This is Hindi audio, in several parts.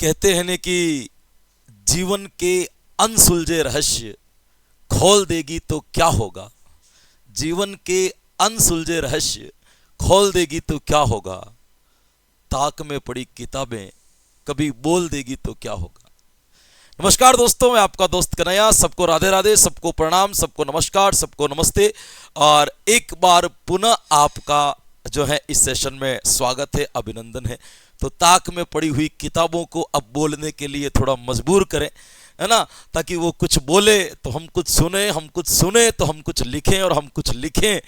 कहते हैं ने कि जीवन के अनसुलझे रहस्य खोल देगी तो क्या होगा। जीवन के अनसुलझे रहस्य खोल देगी तो क्या होगा। ताक में पड़ी किताबें कभी बोल देगी तो क्या होगा। नमस्कार दोस्तों, मैं आपका दोस्त कन्हैया। सबको राधे राधे, सबको प्रणाम, सबको नमस्कार, सबको नमस्ते। और एक बार पुनः आपका जो है इस सेशन में स्वागत है, अभिनंदन है। तो ताक में पड़ी हुई किताबों को अब बोलने के लिए थोड़ा मजबूर करें, है ना, ताकि वो कुछ बोले तो हम कुछ सुने, हम कुछ सुने तो हम कुछ लिखें, और हम कुछ लिखें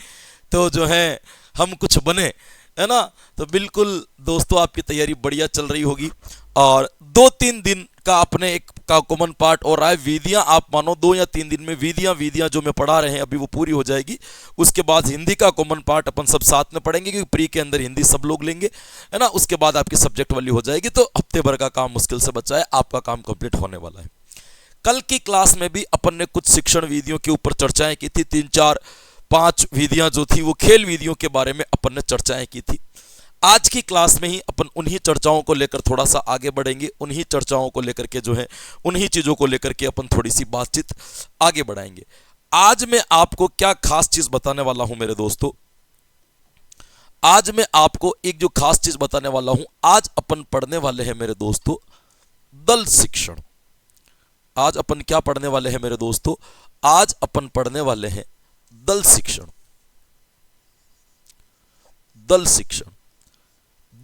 तो जो है हम कुछ बने, है ना। तो बिल्कुल दोस्तों, आपकी तैयारी बढ़िया चल रही होगी। और 2-3 दिन का अपने एक का कॉमन पार्ट और रहा है। विधियां आप मानो 2 या 3 दिन में विधियां जो मैं पढ़ा रहे हैं अभी वो पूरी हो जाएगी। उसके बाद हिंदी का कॉमन पार्ट अपन सब साथ में पढ़ेंगे, क्योंकि प्री के अंदर हिंदी सब लोग लेंगे, है ना। उसके बाद आपकी सब्जेक्ट वाली हो जाएगी। तो हफ्ते भर का काम मुश्किल से बचा है, आपका काम कंप्लीट होने वाला है। कल की क्लास में भी अपन ने कुछ शिक्षण विधियों के ऊपर चर्चाएं की थी। 3-4-5 विधियां जो थी वो खेल विधियों के बारे में अपन ने चर्चाएं की थी। आज की क्लास में ही अपन उन्हीं चर्चाओं को लेकर थोड़ा सा आगे बढ़ेंगे, उन्हीं चर्चाओं को लेकर के जो है उन्हीं चीजों को लेकर के अपन थोड़ी सी बातचीत आगे बढ़ाएंगे। आज मैं आपको क्या खास चीज बताने वाला हूं मेरे दोस्तों। आज मैं आपको एक जो खास चीज बताने वाला हूं। आज अपन पढ़ने वाले हैं मेरे दोस्तों दल शिक्षण। आज अपन क्या पढ़ने वाले हैं मेरे दोस्तों? आज अपन पढ़ने वाले हैं दल शिक्षण। दल शिक्षण,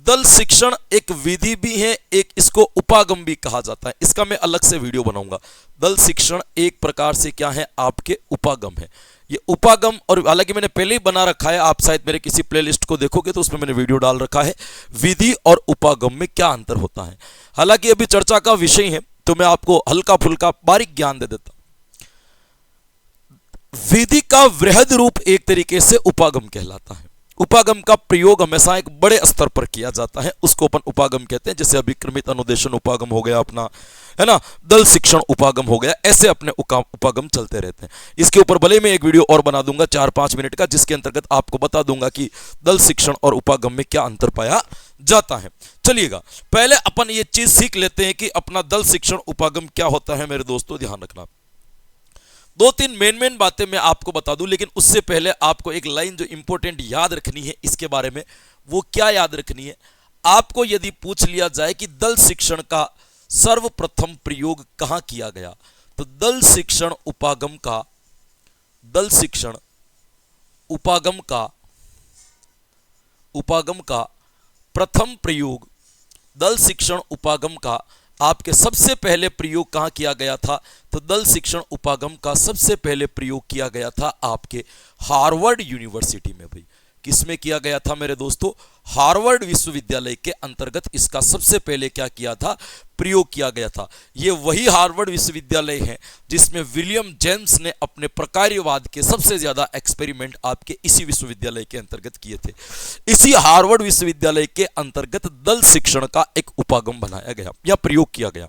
दल शिक्षण एक विधि भी है, एक इसको उपागम भी कहा जाता है। इसका मैं अलग से वीडियो बनाऊंगा। दल शिक्षण एक प्रकार से क्या है, आपके उपागम है। ये उपागम, और हालांकि मैंने पहले ही बना रखा है, आप शायद मेरे किसी प्लेलिस्ट को देखोगे तो उसमें मैंने वीडियो डाल रखा है विधि और उपागम में क्या अंतर होता है। हालांकि अभी चर्चा का विषय है तो मैं आपको हल्का फुल्का बारीक ज्ञान दे देता हूं। विधि का वृहद रूप एक तरीके से उपागम कहलाता है। उपागम का प्रयोग हमेशा एक बड़े स्तर पर किया जाता है, उसको अपन उपागम कहते हैं। जैसे अभी क्रमित अनुदेशन उपागम हो गया अपना, है ना, दल शिक्षण उपागम हो गया, ऐसे अपने उपागम चलते रहते हैं। इसके ऊपर भले मैं एक वीडियो और बना दूंगा 4-5 मिनट का, जिसके अंतर्गत आपको बता दूंगा कि दल शिक्षण और उपागम में क्या अंतर पाया जाता है। चलिएगा, पहले अपन ये चीज सीख लेते हैं कि अपना दल शिक्षण उपागम क्या होता है मेरे दोस्तों। ध्यान रखना, 2-3 मेन बातें मैं आपको बता दूं, लेकिन उससे पहले आपको एक लाइन जो इंपॉर्टेंट याद रखनी है इसके बारे में। वो क्या याद रखनी है? आपको यदि पूछ लिया जाए कि दल शिक्षण का सर्वप्रथम प्रयोग कहां किया गया, तो दल शिक्षण उपागम का, दल शिक्षण उपागम का प्रथम प्रयोग, दल शिक्षण उपागम का आपके सबसे पहले प्रयोग कहां किया गया था? तो दल शिक्षण उपागम का सबसे पहले प्रयोग किया गया था आपके हार्वर्ड यूनिवर्सिटी में। भाई, किसमें किया गया था मेरे दोस्तों? हार्वर्ड विश्वविद्यालय के अंतर्गत इसका सबसे पहले क्या किया था? प्रयोग किया गया था। यह वही हार्वर्ड विश्वविद्यालय है जिसमें विलियम जेम्स ने अपने प्रकार्यवाद के सबसे ज्यादा एक्सपेरिमेंट आपके इसी विश्वविद्यालय के अंतर्गत किए थे। इसी हार्वर्ड विश्वविद्यालय के अंतर्गत दल शिक्षण का एक उपागम बनाया गया या प्रयोग किया गया।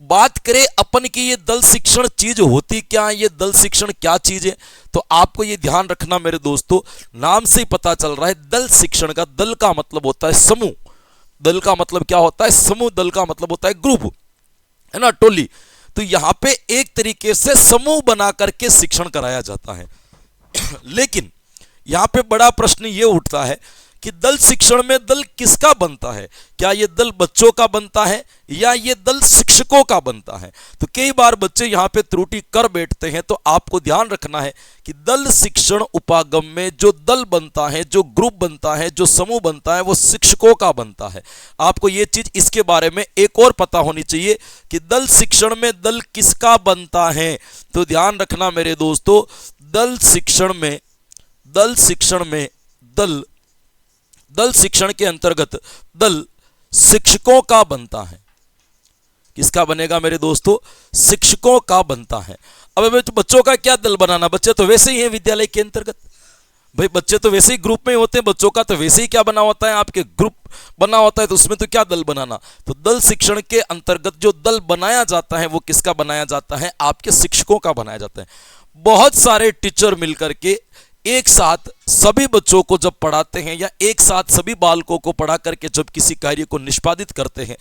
बात करें अपन की ये दल शिक्षण चीज होती क्या है, ये दल शिक्षण क्या चीज है, तो आपको ये ध्यान रखना मेरे दोस्तों। नाम से ही पता चल रहा है दल शिक्षण का, दल का मतलब होता है समूह। दल का मतलब क्या होता है? समूह। दल का मतलब होता है ग्रुप, है ना, टोली। तो यहां पे एक तरीके से समूह बना करके शिक्षण कराया जाता है। लेकिन यहां पे बड़ा प्रश्न ये उठता है कि दल शिक्षण में दल किसका बनता है? क्या ये दल बच्चों का बनता है या ये दल शिक्षकों का बनता है? तो कई बार बच्चे यहां पे त्रुटि कर बैठते हैं, तो आपको ध्यान रखना है कि दल शिक्षण उपागम में जो दल बनता है, जो ग्रुप बनता है, जो समूह बनता है, वो शिक्षकों का बनता है। आपको ये चीज इसके बारे में एक और पता होनी चाहिए कि दल शिक्षण में दल किसका बनता है। तो ध्यान रखना मेरे दोस्तों, दल शिक्षण में दल शिक्षण के अंतर्गत दल शिक्षकों का बनता है। किसका बनेगा मेरे दोस्तों? शिक्षकों का बनता है। अब बच्चों का क्या दल बनाना, बच्चे तो वैसे ही हैं विद्यालय के अंतर्गत। भाई, बच्चे तो वैसे ही ग्रुप में होते हैं, बच्चों का तो वैसे ही क्या बना होता है, आपके ग्रुप बना होता है, तो उसमें तो क्या दल बनाना। तो दल शिक्षण के अंतर्गत जो दल बनाया जाता है वो किसका बनाया जाता है? आपके शिक्षकों का बनाया जाता है। बहुत सारे टीचर मिलकर के एक साथ सभी बच्चों को जब पढ़ाते हैं या एक साथ सभी बालकों को पढ़ा करके जब किसी कार्य को निष्पादित करते हैं,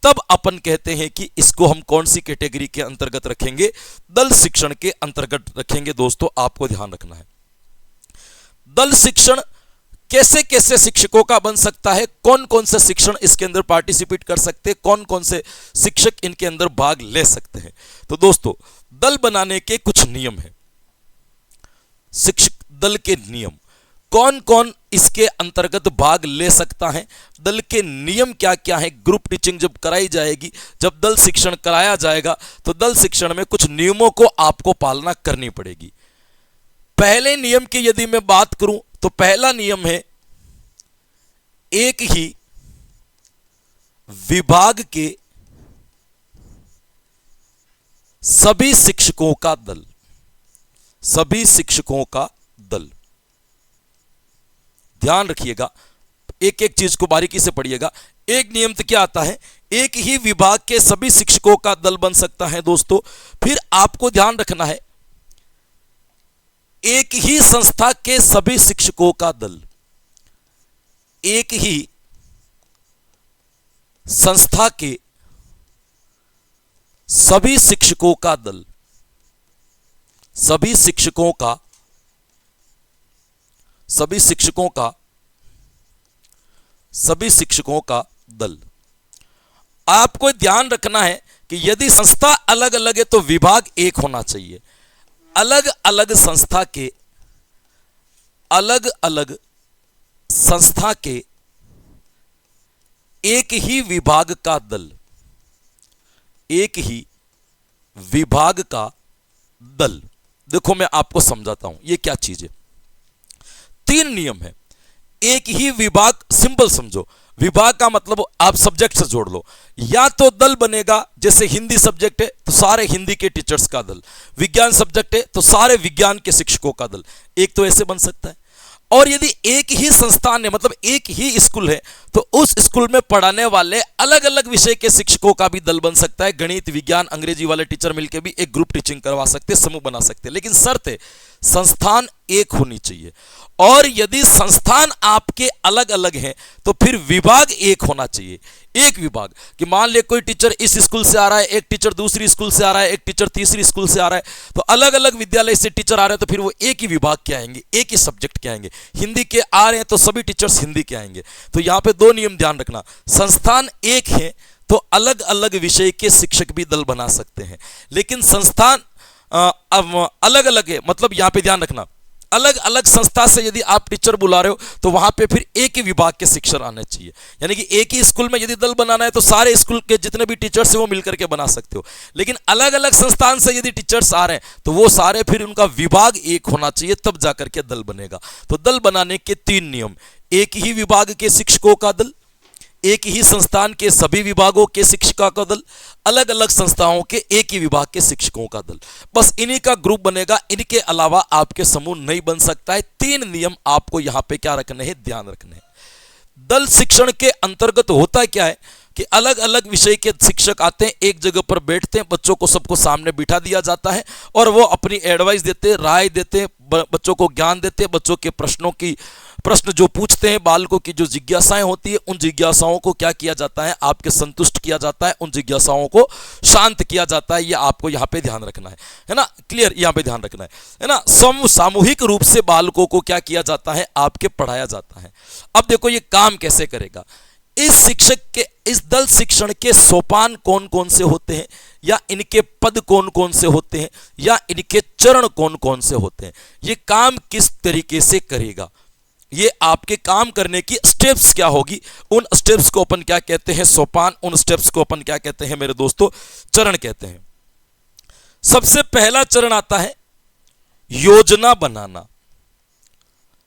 तब अपन कहते हैं कि इसको हम कौन सी कैटेगरी के अंतर्गत रखेंगे? दल शिक्षण के अंतर्गत रखेंगे। दोस्तों आपको ध्यान रखना है, दल शिक्षण कैसे कैसे शिक्षकों का बन सकता है, कौन कौन से शिक्षण इसके अंदर पार्टिसिपेट कर सकते हैं, कौन कौन से शिक्षक इनके अंदर भाग ले सकते हैं। तो दोस्तों दल बनाने के कुछ नियम हैं, शिक्षक दल के नियम, कौन कौन इसके अंतर्गत भाग ले सकता है, दल के नियम क्या क्या है। ग्रुप टीचिंग जब कराई जाएगी, जब दल शिक्षण कराया जाएगा, तो दल शिक्षण में कुछ नियमों को आपको पालना करनी पड़ेगी। पहले नियम की यदि मैं बात करूं तो पहला नियम है, एक ही विभाग के सभी शिक्षकों का दल, सभी शिक्षकों का दल। ध्यान रखिएगा, एक एक चीज को बारीकी से पढ़िएगा। एक नियम तो क्या आता है, एक ही विभाग के सभी शिक्षकों का दल बन सकता है दोस्तों। फिर आपको ध्यान रखना है, एक ही संस्था के सभी शिक्षकों का दल, एक ही संस्था के सभी शिक्षकों का दल, सभी शिक्षकों का दल। आपको ध्यान रखना है कि यदि संस्था अलग अलग है तो विभाग एक होना चाहिए। अलग अलग संस्था के एक ही विभाग का दल, एक ही विभाग का दल। देखो मैं आपको समझाता हूं ये क्या चीज है। 3 नियम है। एक ही विभाग, सिंपल समझो, विभाग का मतलब आप सब्जेक्ट से जोड़ लो। या तो दल बनेगा, जैसे हिंदी सब्जेक्ट है तो सारे हिंदी के टीचर्स का दल, विज्ञान सब्जेक्ट है तो सारे विज्ञान के शिक्षकों का दल, एक तो ऐसे बन सकता है। और यदि एक ही संस्थान है, मतलब एक ही स्कूल है, तो उस स्कूल में पढ़ाने वाले अलग अलग विषय के शिक्षकों का भी दल बन सकता है। गणित, विज्ञान, अंग्रेजी वाले टीचर मिलकर भी एक ग्रुप टीचिंग करवा सकते, समूह बना सकते। लेकिन शर्त है संस्थान एक होनी चाहिए। और यदि संस्थान आपके अलग अलग हैं तो फिर विभाग एक होना चाहिए। एक विभाग कि मान ले कोई टीचर इस स्कूल से आ रहा है, एक टीचर दूसरी स्कूल से आ रहा है, एक टीचर तीसरी स्कूल से आ रहा है, तो अलग अलग विद्यालय से टीचर आ रहे हैं, तो फिर वो एक ही विभाग के आएंगे, एक ही सब्जेक्ट के आएंगे। हिंदी के आ रहे हैं तो सभी टीचर्स हिंदी के आएंगे। तो यहां पे 2 नियम ध्यान रखना, संस्थान एक है तो अलग अलग विषय के शिक्षक भी दल बना सकते हैं। लेकिन संस्थान अलग अलग है, मतलब यहां पे ध्यान रखना, अलग अलग संस्था से यदि आप टीचर बुला रहे हो तो वहां पे फिर एक ही विभाग के शिक्षक आने चाहिए। यानी कि एक ही स्कूल में यदि दल बनाना है तो सारे स्कूल के जितने भी टीचर्स हैं वो मिलकर के बना सकते हो। लेकिन अलग अलग संस्थान से यदि टीचर्स आ रहे हैं तो वो सारे फिर उनका विभाग एक होना चाहिए, तब जाकर के दल बनेगा। तो दल बनाने के 3 नियम, एक ही विभाग के शिक्षकों का दल, एक ही संस्थान के सभी विभागों के शिक्षकों का दल, अलग अलग संस्थाओं के एक ही विभाग के शिक्षकों का दल। बस इन्हीं का ग्रुप बनेगा, इनके अलावा आपके समूह नहीं बन सकता है। 3 नियम आपको यहां पे क्या रखने हैं, ध्यान रखने हैं। दल शिक्षण के अंतर्गत होता क्या है कि अलग अलग विषय के शिक्षक आते हैं, एक जगह पर बैठते हैं, बच्चों को सबको सामने बिठा दिया जाता है और वो अपनी एडवाइस देते हैं, राय देते हैं, बच्चों को ज्ञान देते हैं। बच्चों के प्रश्न जो पूछते हैं, बालकों की जो जिज्ञासाएं होती है, उन जिज्ञासाओं को क्या किया जाता है, आपके संतुष्ट किया जाता है, उन जिज्ञासाओं को शांत किया जाता है। ये आपको यहाँ पे ध्यान रखना है ना, क्लियर, यहाँ पे ध्यान रखना है ना। सामूहिक रूप से बालकों को क्या किया जाता है, आपके पढ़ाया जाता है। अब देखो ये काम कैसे करेगा। इस दल शिक्षण के सोपान कौन कौन से होते हैं, या इनके पद कौन कौन से होते हैं, या इनके चरण कौन कौन से होते हैं, ये काम किस तरीके से करेगा, ये आपके काम करने की स्टेप्स क्या होगी, उन स्टेप्स को अपन क्या कहते हैं, सोपान। उन स्टेप्स को अपन क्या कहते हैं मेरे दोस्तों, चरण कहते हैं। सबसे पहला चरण आता है योजना बनाना।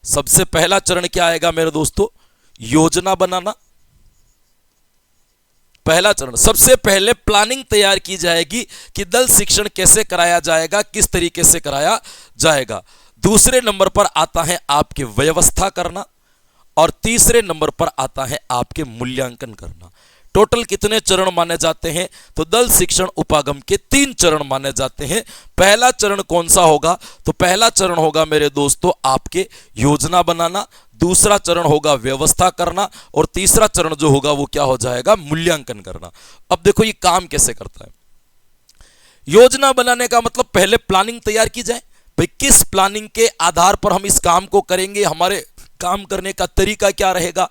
सबसे पहला चरण क्या आएगा मेरे दोस्तों, योजना बनाना। पहला चरण, सबसे पहले प्लानिंग तैयार की जाएगी कि दल शिक्षण कैसे कराया जाएगा, किस तरीके से कराया जाएगा। दूसरे नंबर पर आता है आपके व्यवस्था करना, और तीसरे नंबर पर आता है आपके मूल्यांकन करना। टोटल कितने चरण माने जाते हैं? तो दल शिक्षण उपागम के 3 चरण माने जाते हैं। पहला चरण कौन सा होगा? तो पहला चरण होगा मेरे दोस्तों आपके योजना बनाना, दूसरा चरण होगा व्यवस्था करना, और तीसरा चरण जो होगा वो क्या हो जाएगा? मूल्यांकन करना। अब देखो ये काम कैसे करता है। योजना बनाने का मतलब पहले प्लानिंग तैयार की जाए, भाई किस प्लानिंग के आधार पर हम इस काम को करेंगे, हमारे काम करने का तरीका क्या रहेगा,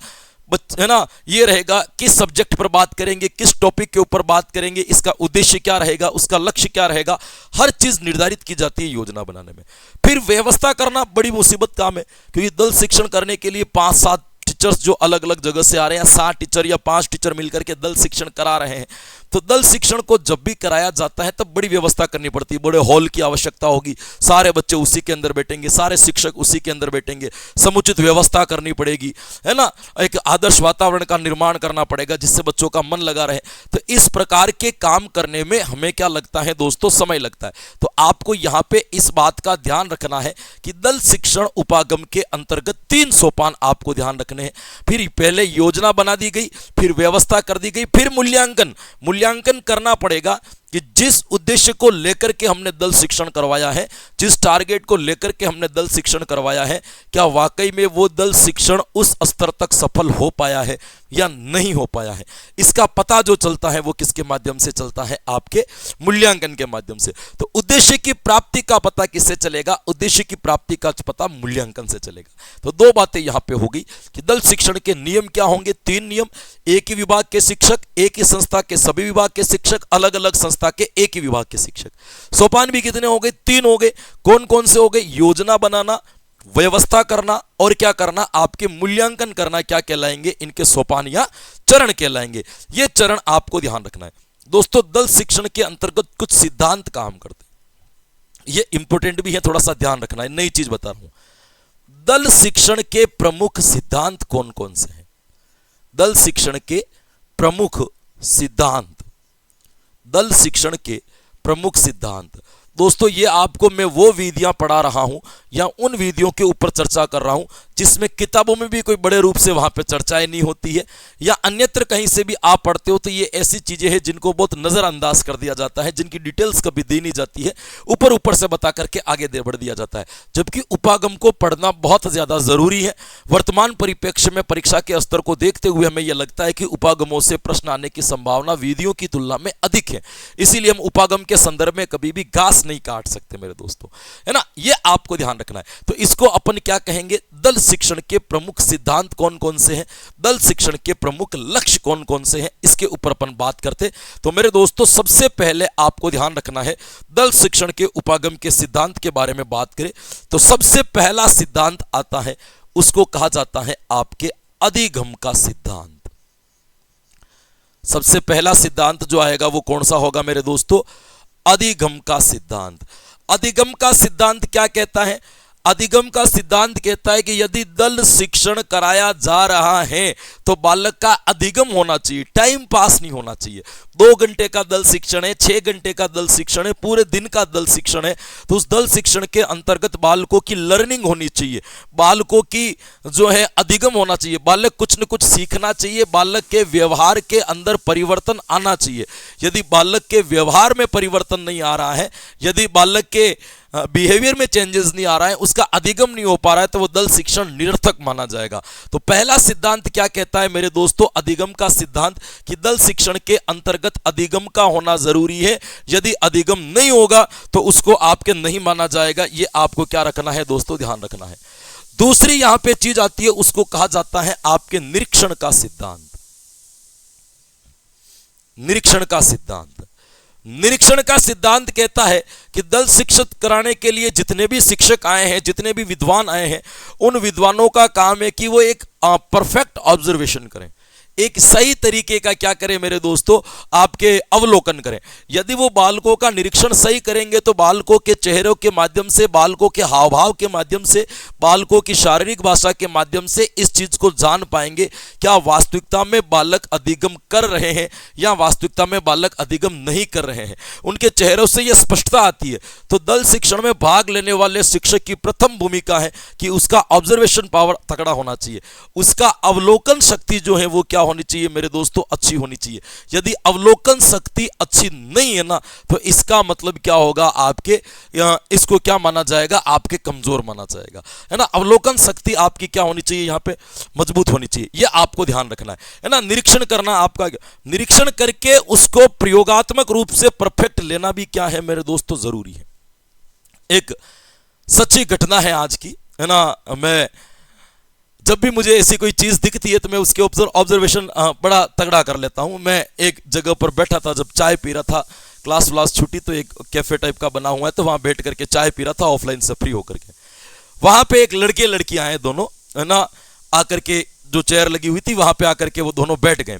है ना, ये रहेगा, किस सब्जेक्ट पर बात करेंगे, किस टॉपिक के ऊपर बात करेंगे, इसका उद्देश्य क्या रहेगा, उसका लक्ष्य क्या रहेगा, हर चीज निर्धारित की जाती है योजना बनाने में। फिर व्यवस्था करना बड़ी मुसीबत काम है, क्योंकि दल शिक्षण करने के लिए 5-7 टीचर्स जो अलग अलग जगह से आ रहे हैं, 7 टीचर या 5 टीचर मिलकर के दल शिक्षण करा रहे हैं। तो दल शिक्षण को जब भी कराया जाता है तब बड़ी व्यवस्था करनी पड़ती है, बड़े हॉल की आवश्यकता होगी, सारे बच्चे उसी के अंदर बैठेंगे, सारे शिक्षक उसी के अंदर बैठेंगे, समुचित व्यवस्था करनी पड़ेगी, है ना, एक आदर्श वातावरण का निर्माण करना पड़ेगा जिससे बच्चों का मन लगा रहे। तो इस प्रकार के काम करने में हमें क्या लगता है दोस्तों? समय लगता है। तो आपको यहां पे इस बात का ध्यान रखना है कि दल शिक्षण उपागम के अंतर्गत 3 सोपान आपको ध्यान रखने हैं। फिर पहले योजना बना दी गई, फिर व्यवस्था कर दी गई, फिर मूल्यांकन करना पड़ेगा कि जिस उद्देश्य को लेकर के हमने दल शिक्षण करवाया है, जिस टारगेट को लेकर के हमने दल शिक्षण करवाया है, क्या वाकई में वो दल शिक्षण उस स्तर तक सफल हो पाया है या नहीं हो पाया है। इसका पता जो चलता है वो किसके माध्यम से चलता है? आपके मूल्यांकन के माध्यम से। तो उद्देश्य की प्राप्ति का पता किससे चलेगा? उद्देश्य की प्राप्ति का पता मूल्यांकन से चलेगा। तो 2 बातें यहां पे होगी कि दल शिक्षण के नियम क्या होंगे? 3 नियम। एक ही विभाग के शिक्षक, एक ही संस्था के सभी विभाग के शिक्षक, अलग अलग संस्था के एक ही विभाग के शिक्षक। सोपान भी कितने हो गए? 3 हो गए। कौन कौन से हो गए? योजना बनाना, व्यवस्था करना और क्या करना? आपके मूल्यांकन करना क्या कहलाएंगे? इनके सोपान या चरण कहलाएंगे। ये चरण आपको ध्यान रखना है दोस्तों। दल शिक्षण के अंतर्गत कुछ सिद्धांत काम करते हैं, ये इंपॉर्टेंट भी है, थोड़ा सा ध्यान रखना है, नई चीज बता रहा हूं। दल शिक्षण के प्रमुख सिद्धांत कौन कौन से हैं? दल शिक्षण के प्रमुख सिद्धांत, दल शिक्षण के प्रमुख सिद्धांत दोस्तों, ये आपको मैं वो विधियां पढ़ा रहा हूं या उन विधियों के ऊपर चर्चा कर रहा हूं जिसमें किताबों में भी कोई बड़े रूप से वहां पे चर्चाएं नहीं होती है, या अन्यत्र कहीं से भी आप पढ़ते हो तो ये ऐसी चीजें हैं जिनको बहुत नजरअंदाज कर दिया जाता है, जिनकी डिटेल्स कभी दी नहीं जाती है, ऊपर ऊपर से बता करके आगे बढ़ दिया जाता है। जबकि उपागम को पढ़ना बहुत ज्यादा जरूरी है। वर्तमान परिप्रेक्ष्य में परीक्षा के स्तर को देखते हुए हमें यह लगता है कि उपागमों से प्रश्न आने की संभावना विधियों की तुलना में अधिक है। इसीलिए हम उपागम के संदर्भ में कभी भी घास नहीं काट सकते मेरे दोस्तों, है ना, ये आपको ध्यान रखना है। तो इसको अपन क्या कहेंगे? दल शिक्षण के प्रमुख सिद्धांत कौन कौन से हैं, दल शिक्षण के प्रमुख लक्ष्य कौन कौन से हैं, इसके ऊपर अपन बात करते। तो मेरे दोस्तों सबसे पहले आपको ध्यान रखना है, दल शिक्षण के उपागम के सिद्धांत के बारे में बात करें तो सबसे पहला सिद्धांत आता है, उसको कहा जाता है आपके अधिगम का सिद्धांत। सबसे पहला सिद्धांत जो आएगा वो कौन सा होगा मेरे दोस्तों? अधिगम का सिद्धांत। अधिगम का सिद्धांत क्या कहता है? अधिगम का सिद्धांत कहता है कि यदि दल शिक्षण कराया जा रहा है तो बालक का अधिगम होना चाहिए, टाइम पास नहीं होना चाहिए। 2 घंटे का दल शिक्षण है, 6 घंटे का दल शिक्षण है, पूरे दिन का दल शिक्षण है, तो उस दल शिक्षण के अंतर्गत बालकों की लर्निंग होनी चाहिए, बालकों की जो है अधिगम होना चाहिए, बालक कुछ न कुछ सीखना चाहिए, बालक के व्यवहार के अंदर परिवर्तन आना चाहिए। यदि बालक के व्यवहार में परिवर्तन नहीं आ रहा है, यदि बालक के बिहेवियर में चेंजेस नहीं आ रहा है, उसका अधिगम नहीं हो पा रहा है, तो वो दल शिक्षण निरर्थक माना जाएगा। तो पहला सिद्धांत क्या कहता है मेरे दोस्तों? अधिगम का सिद्धांत कि दल शिक्षण के अंतर्गत अधिगम का होना जरूरी है। यदि अधिगम नहीं होगा तो उसको आपके नहीं माना जाएगा। ये आपको क्या रखना है दोस्तों? ध्यान रखना है। दूसरी यहां पे चीज आती है, उसको कहा जाता है आपके निरीक्षण का सिद्धांत। निरीक्षण का सिद्धांत, निरीक्षण का सिद्धांत कहता है कि दल शिक्षित कराने के लिए जितने भी शिक्षक आए हैं, जितने भी विद्वान आए हैं, उन विद्वानों का काम है कि वो एक परफेक्ट ऑब्जर्वेशन करें, एक सही तरीके का क्या करें मेरे दोस्तों? आपके अवलोकन करें। यदि वो बालकों का निरीक्षण सही करेंगे तो बालकों के चेहरों के माध्यम से, बालकों के हाव भाव के माध्यम से, बालकों की शारीरिक भाषा के माध्यम से इस चीज को जान पाएंगे क्या वास्तविकता में बालक अधिगम कर रहे हैं या वास्तविकता में बालक अधिगम नहीं कर रहे हैं। उनके चेहरों से यह स्पष्टता आती है। तो दल शिक्षण में भाग लेने वाले शिक्षक की प्रथम भूमिका है कि उसका ऑब्जर्वेशन पावर तगड़ा होना चाहिए, उसका अवलोकन शक्ति जो है वो क्या होनी चाहिए मेरे दोस्तों, अच्छी होनी चाहिए। यदि अवलोकन शक्ति अच्छी नहीं है ना, तो इसका मतलब क्या होगा, आपके इसको क्या माना जाएगा, आपके कमजोर माना जाएगा, है ना। अवलोकन शक्ति आपकी क्या होनी चाहिए, यहाँ पे मजबूत होनी चाहिए, ये आपको ध्यान रखना है ना। निरीक्षण करना, आपका निरीक्षण करके उसको प्रयोगात्मक रूप से परफेक्ट लेना भी क्या है मेरे दोस्तों, जरूरी है। एक सच्ची घटना है आज की, है ना। मैं जब भी मुझे ऐसी कोई चीज दिखती है तो मैं उसके ऑब्जर्वेशन बड़ा तगड़ा कर लेता हूं। मैं एक जगह पर बैठा था, जब चाय पी रहा था, क्लास व्लास छुट्टी, तो एक कैफे टाइप का बना हुआ है, तो वहां बैठ करके चाय पी रहा था ऑफलाइन से फ्री होकर के। वहां पे एक लड़के लड़कियां आए दोनों, है ना, आकर के जो चेयर लगी हुई थी वहां पे आकर के वो दोनों बैठ गए।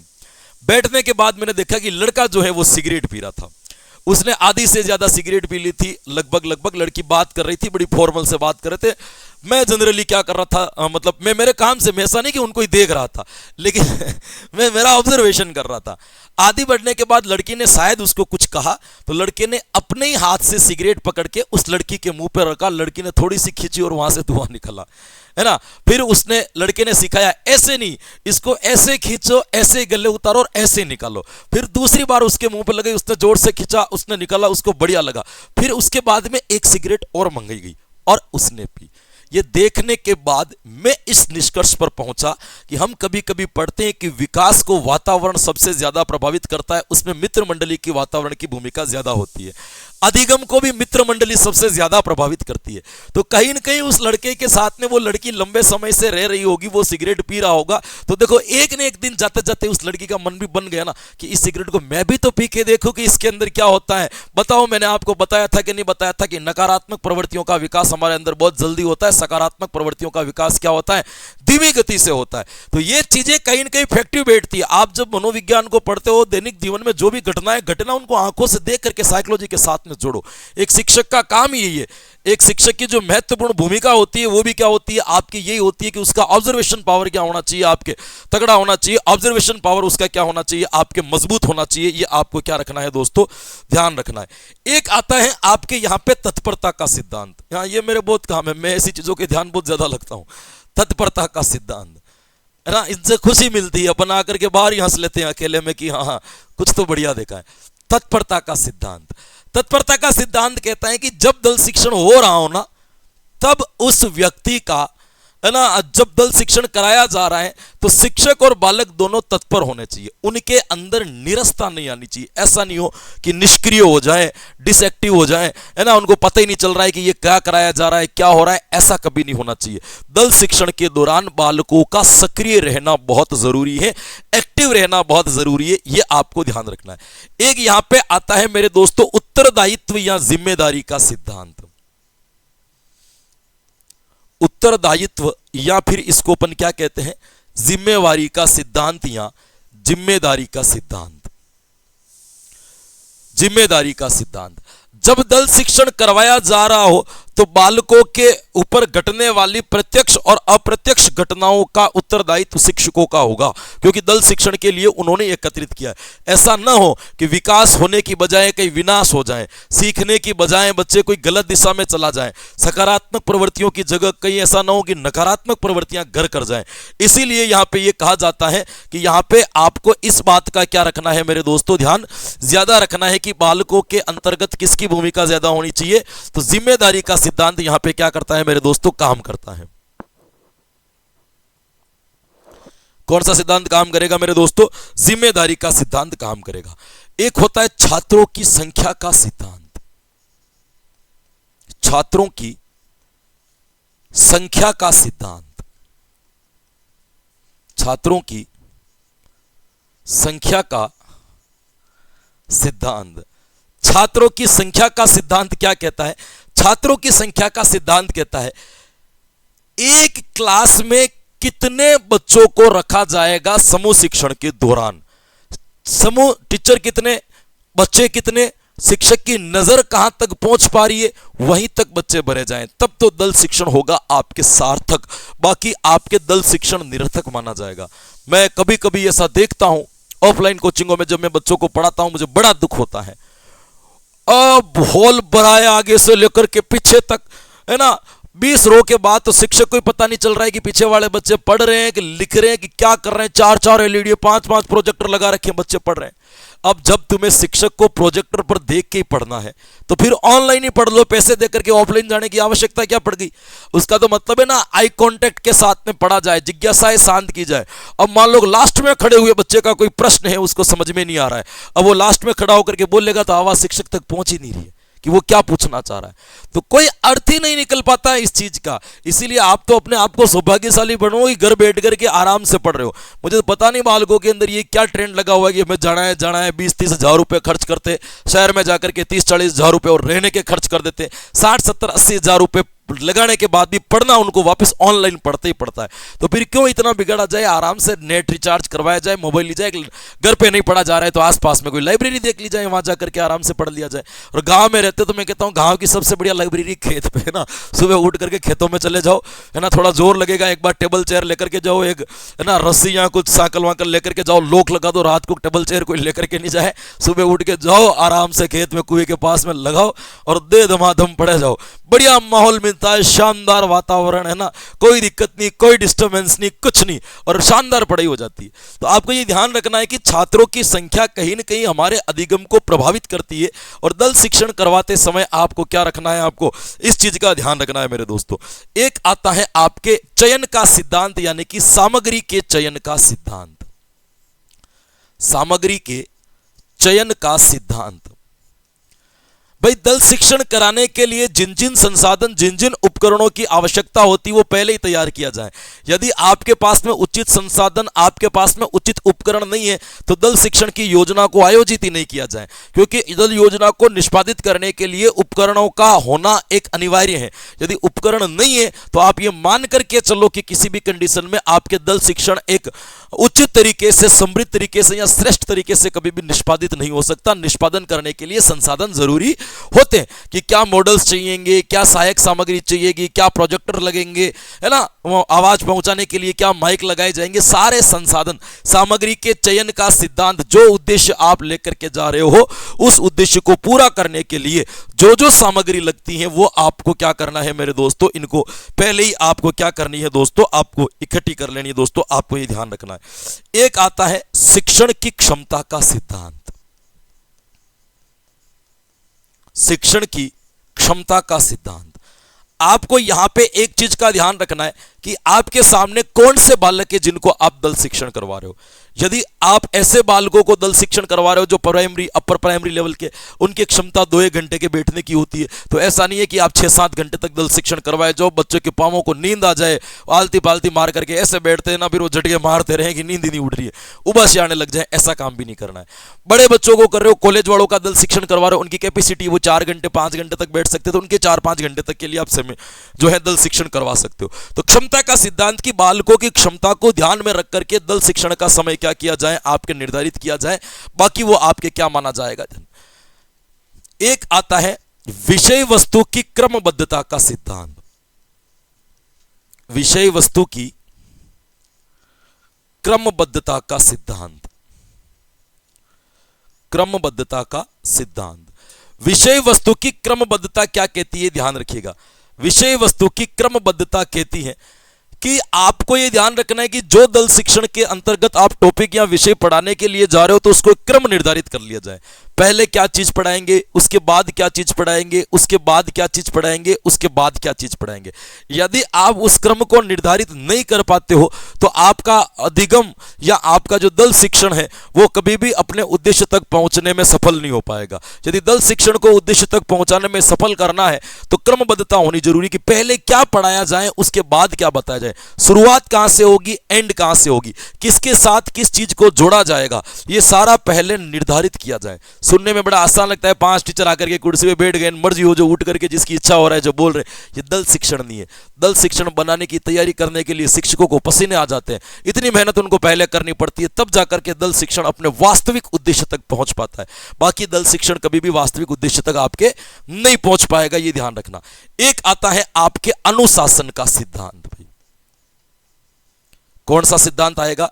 बैठने के बाद मैंने देखा कि लड़का जो है वो सिगरेट पी रहा था। उसने आधी से ज्यादा सिगरेट पी ली थी, लगभग। लड़की बात कर रही थी, बड़ी फॉर्मल से बात कर रहे थे। मैं जनरली क्या कर रहा था, मतलब मैं मेरे काम से, मैं ऐसा नहीं कि उनको ही देख रहा था, लेकिन मैं मेरा ऑब्जर्वेशन कर रहा था। आधी बढ़ने के बाद लड़की ने शायद उसको कुछ कहा, तो लड़के ने अपने ही हाथ से सिगरेट पकड़ के उस लड़की के मुंह पर रखा। लड़की ने थोड़ी सी खींची और वहां से धुआं निकला, है ना। फिर उसने, लड़के ने सिखाया, ऐसे नहीं, इसको ऐसे खींचो, ऐसे गले उतारो और ऐसे निकालो। फिर दूसरी बार उसके मुंह पर लगी, उसने जोर से खींचा, उसने निकाला, उसको बढ़िया लगा। फिर उसके बाद में एक सिगरेट और मंगाई गई और उसने पी। ये देखने के बाद मैं इस निष्कर्ष पर पहुंचा कि हम कभी कभी पढ़ते हैं कि विकास को वातावरण सबसे ज्यादा प्रभावित करता है, उसमें मित्र मंडली की वातावरण की भूमिका ज्यादा होती है। अधिगम को भी मित्र मंडली सबसे ज्यादा प्रभावित करती है। तो कहीं न कहीं उस लड़के के साथ में वो लड़की लंबे समय से रह रही होगी, वो सिगरेट पी रहा होगा, तो देखो एक न एक दिन जाते जाते उस लड़की का मन भी बन गया ना कि इस सिगरेट को मैं भी तो पी के देखूं कि इसके अंदर क्या होता है। बताओ, मैंने आपको बताया था कि नहीं बताया था कि नकारात्मक प्रवृत्तियों का विकास हमारे अंदर बहुत जल्दी होता है, सकारात्मक प्रवृत्तियों का विकास क्या होता है, धीमी गति से होता है। तो ये चीजें कहीं न कहीं फैक्टिव बैठती है। आप जब मनोविज्ञान को पढ़ते हो, दैनिक जीवन में जो भी घटनाएं घटना, उनको आंखों से देख करके साइकोलॉजी के साथ में जोड़ो। एक शिक्षक का काम यही है। एक शिक्षक की जो महत्वपूर्ण भूमिका होती है वो भी क्या होती है, आपकी यही होती है कि उसका ऑब्जर्वेशन पावर क्या होना चाहिए, आपके तगड़ा होना चाहिए। ऑब्जर्वेशन पावर उसका क्या होना चाहिए, आपके मजबूत होना चाहिए। ये आपको क्या रखना है दोस्तों, ध्यान रखना है। एक आता है आपके यहाँ पे तत्परता का सिद्धांत। यहाँ ये मेरे बहुत काम है, मैं ऐसी चीजों के ध्यान बहुत ज्यादा लगता हूँ। तत्परता का सिद्धांत, है ना, इनसे खुशी मिलती है, अपन आकर के बाहर ही हंस लेते हैं अकेले में कि हाँ हाँ कुछ तो बढ़िया देखा है। तत्परता का सिद्धांत, तत्परता का सिद्धांत कहता है कि जब दल शिक्षण हो रहा हो ना, तब उस व्यक्ति का, है ना, जब दल शिक्षण कराया जा रहा है तो शिक्षक और बालक दोनों तत्पर होने चाहिए। उनके अंदर नीरसता नहीं आनी चाहिए। ऐसा नहीं हो कि निष्क्रिय हो जाए, डिसएक्टिव हो जाए, है ना, उनको पता ही नहीं चल रहा है कि ये क्या कराया जा रहा है, क्या हो रहा है। ऐसा कभी नहीं होना चाहिए। दल शिक्षण के दौरान बालकों का सक्रिय रहना बहुत जरूरी है, एक्टिव रहना बहुत जरूरी है। ये आपको ध्यान रखना है। एक यहां पे आता है मेरे दोस्तों उत्तरदायित्व या जिम्मेदारी का सिद्धांत। उत्तरदायित्व या फिर इसको अपन क्या कहते हैं, जिम्मेवारी का सिद्धांत या जिम्मेदारी का सिद्धांत। जिम्मेदारी का सिद्धांत, जब दल शिक्षण करवाया जा रहा हो तो बालकों के ऊपर घटने वाली प्रत्यक्ष और अप्रत्यक्ष घटनाओं का उत्तरदायित्व शिक्षकों का होगा, क्योंकि दल शिक्षण के लिए उन्होंने एकत्रित किया है। ऐसा न हो कि विकास होने की बजाय कहीं विनाश हो जाए, सीखने की बजाय बच्चे कोई गलत दिशा में चला जाए, सकारात्मक प्रवृत्तियों की जगह कहीं ऐसा न हो कि नकारात्मक प्रवृत्तियां घर कर जाएं। इसीलिए यहां पे ये कहा जाता है कि यहां पे आपको इस बात का क्या रखना है मेरे दोस्तों, ध्यान ज्यादा रखना है कि बालकों के अंतर्गत किसकी भूमिका ज्यादा होनी चाहिए। तो जिम्मेदारी का सिद्धांत यहां पे क्या करता है मेरे दोस्तों, काम करता है। कौन सा सिद्धांत काम करेगा मेरे दोस्तों, जिम्मेदारी का सिद्धांत काम करेगा। एक होता है छात्रों की संख्या का सिद्धांत। छात्रों की संख्या का सिद्धांत, छात्रों की संख्या का सिद्धांत। छात्रों की संख्या का सिद्धांत क्या कहता है, छात्रों की संख्या का सिद्धांत कहता है एक क्लास में कितने बच्चों को रखा जाएगा समूह शिक्षण के दौरान। समूह टीचर कितने, बच्चे कितने, शिक्षक की नजर कहां तक पहुंच पा रही है, वहीं तक बच्चे भरे जाएं, तब तो दल शिक्षण होगा आपके सार्थक। बाकी आपके दल शिक्षण निरर्थक माना जाएगा। मैं कभी कभी ऐसा देखता हूं ऑफलाइन कोचिंगों में, जब मैं बच्चों को पढ़ाता हूं मुझे बड़ा दुख होता है। अब हॉल भरा है आगे से लेकर के पीछे तक, है ना, 20 रो के बाद तो शिक्षक को ही पता नहीं चल रहा है कि पीछे वाले बच्चे पढ़ रहे हैं कि लिख रहे हैं कि क्या कर रहे हैं। 4-4 एलईडी, 5-5 प्रोजेक्टर लगा रखे हैं, बच्चे पढ़ रहे हैं। अब जब तुम्हें शिक्षक को प्रोजेक्टर पर देख के ही पढ़ना है तो फिर ऑनलाइन ही पढ़ लो, पैसे देकर के ऑफलाइन जाने की आवश्यकता क्या पड़ गई। उसका तो मतलब है ना आई कांटेक्ट के साथ में पढ़ा जाए, जिज्ञासाएं शांत की जाए। अब मान लो लास्ट में खड़े हुए बच्चे का कोई प्रश्न है, उसको समझ में नहीं आ रहा है, अब वो लास्ट में खड़ा होकर के बोलेगा तो आवाज शिक्षक तक पहुंच ही नहीं रही है कि वो क्या पूछना चाह रहा है, तो कोई अर्थ ही नहीं निकल पाता है इस चीज का। इसीलिए आप तो अपने आप को सौभाग्यशाली बनो कि घर बैठ करके आराम से पढ़ रहे हो। मुझे तो पता नहीं बालकों के अंदर ये क्या ट्रेंड लगा हुआ है कि हमें जाना है 20-30 हजार रुपए खर्च करते, शहर में जाकर के 30-40 हजार रुपए और रहने के खर्च कर देते, 60-70-80 हजार रुपए लगाने के बाद भी पढ़ना उनको वापस ऑनलाइन पढ़ते ही पड़ता है। तो फिर क्यों इतना बिगड़ा जाए, आराम से नेट रिचार्ज करवाया जाए, मोबाइल ली जाए, घर पे नहीं पढ़ा जा रहा है तो आसपास में कोई लाइब्रेरी देख ली जाए, वहां जाकर के आराम से पढ़ लिया जाए। और गांव में रहते तो मैं कहता हूँ गांव की सबसे बढ़िया लाइब्रेरी खेत पे है ना, सुबह उठ करके खेतों में चले जाओ है ना, थोड़ा जोर लगेगा, एक बार टेबल चेयर लेकर के जाओ, एक है ना रस्सी या कुछ साइकिल वाकल लेकर के जाओ, लोक लगा दो, रात को टेबल चेयर कोई लेकर के नहीं जाए, सुबह उठ के जाओ आराम से खेत में कुएं के पास में लगाओ और दे धमाधम पढ़े जाओ। बढ़िया माहौल मिलता है, शानदार वातावरण है ना, कोई दिक्कत नहीं, कोई डिस्टर्बेंस नहीं, कुछ नहीं, और शानदार पढ़ाई हो जाती है। तो आपको ये ध्यान रखना है कि छात्रों की संख्या कहीं ना कहीं हमारे अधिगम को प्रभावित करती है, और दल शिक्षण करवाते समय आपको क्या रखना है, आपको इस चीज का ध्यान रखना है मेरे दोस्तों। एक आता है आपके चयन का सिद्धांत, यानी कि सामग्री के चयन का सिद्धांत। सामग्री के चयन का सिद्धांत। भाई दल शिक्षण कराने के लिए जिन जिन संसाधन, जिन जिन उपकरणों की आवश्यकता होती है वो पहले ही तैयार किया जाए। यदि आपके पास में उचित संसाधन, आपके पास में उचित उपकरण नहीं है तो दल शिक्षण की योजना को आयोजित ही नहीं किया जाए, क्योंकि दल योजना को निष्पादित करने के लिए उपकरणों का होना एक अनिवार्य है। यदि उपकरण नहीं है तो आप ये मान करके चलो कि किसी भी कंडीशन में आपके दल शिक्षण एक उचित तरीके से, समृद्ध तरीके से या श्रेष्ठ तरीके से कभी भी निष्पादित नहीं हो सकता। निष्पादन करने के लिए संसाधन जरूरी होते हैं कि क्या मॉडल्स चाहिएंगे, क्या सहायक सामग्री चाहिएगी, क्या प्रोजेक्टर लगेंगे है ना, आवाज पहुंचाने के लिए क्या माइक लगाए जाएंगे, सारे संसाधन। सामग्री के चयन का सिद्धांत, जो उद्देश्य आप लेकर के जा रहे हो उस उद्देश्य को पूरा करने के लिए जो जो सामग्री लगती है वो आपको क्या करना है मेरे दोस्तों, इनको पहले ही आपको क्या करनी है दोस्तों, आपको इकट्ठी कर लेनी है दोस्तों, आपको ये ध्यान रखना है। एक आता है शिक्षण की क्षमता का सिद्धांत। शिक्षण की क्षमता का सिद्धांत। आपको यहां पे एक चीज का ध्यान रखना है कि आपके सामने कौन से बालक है जिनको आप दल शिक्षण करवा रहे हो। यदि आप ऐसे बालकों को दल शिक्षण करवा रहे हो जो प्राइमरी, अपर प्राइमरी लेवल के, उनकी क्षमता 2-1 घंटे के बैठने की होती है, तो ऐसा नहीं है कि आप 6-7 घंटे तक दल शिक्षण करवाए, जो बच्चों के पांवों को नींद आ जाए, आलती पालती मार करके ऐसे बैठते हैं ना, फिर वो झटके मारते रहे कि नींद ही नहीं उड़ रही है, उबास आने लग जाए, ऐसा काम भी नहीं करना है। बड़े बच्चों को कर रहे हो, कॉलेज वालों का दल शिक्षण करवा रहे हो, उनकी कैपेसिटी वो 4 घंटे 5 घंटे तक बैठ सकते, तो उनके 4-5 घंटे तक के लिए आप समय जो है दल शिक्षण करवा सकते हो। तो क्षमता का सिद्धांत की बालकों की क्षमता को ध्यान में रख करके दल शिक्षण का समय क्या किया जाए, आपके निर्धारित किया जाए, बाकी वो आपके क्या माना जाएगा। एक आता है विषय वस्तु की क्रमबद्धता का सिद्धांत। विषय वस्तु की क्रमबद्धता का सिद्धांत। क्रमबद्धता का सिद्धांत। विषय वस्तु की क्रमबद्धता क्या कहती है, ध्यान रखिएगा। विषय वस्तु की क्रमबद्धता कहती है कि आपको यह ध्यान रखना है कि जो दल शिक्षण के अंतर्गत आप टॉपिक या विषय पढ़ाने के लिए जा रहे हो तो उसको क्रम निर्धारित कर लिया जाए। पहले क्या चीज पढ़ाएंगे, उसके बाद क्या चीज पढ़ाएंगे, उसके बाद क्या चीज पढ़ाएंगे, उसके बाद क्या चीज पढ़ाएंगे। यदि आप उस क्रम को निर्धारित नहीं कर पाते हो तो आपका अधिगम या आपका जो दल शिक्षण है वो कभी भी अपने उद्देश्य तक पहुंचने में सफल नहीं हो पाएगा। यदि दल शिक्षण को उद्देश्य तक पहुंचाने में सफल करना है तो क्रमबद्धता होनी जरूरी कि पहले क्या पढ़ाया जाए, उसके बाद क्या बताया जाए, शुरुआत कहां से होगी, एंड कहां से होगी, किसके साथ किस चीज को जोड़ा जाएगा, ये सारा पहले निर्धारित किया जाए। सुनने में बड़ा आसान लगता है, 5 टीचर आकर के कुर्सी पे बैठ गए, मर्जी हो जो उठ करके जिसकी इच्छा हो रहा है जो बोल रहे, ये दल शिक्षण नहीं है। दल शिक्षण बनाने की तैयारी करने के लिए शिक्षकों को पसीने आ जाते हैं, इतनी मेहनत उनको पहले करनी पड़ती है, तब जाकर के दल शिक्षण अपने वास्तविक उद्देश्य तक पहुंच पाता है। बाकी दल शिक्षण कभी भी वास्तविक उद्देश्य तक आपके नहीं पहुंच पाएगा, ये ध्यान रखना। एक आता है आपके अनुशासन का सिद्धांत। भाई कौन सा सिद्धांत आएगा,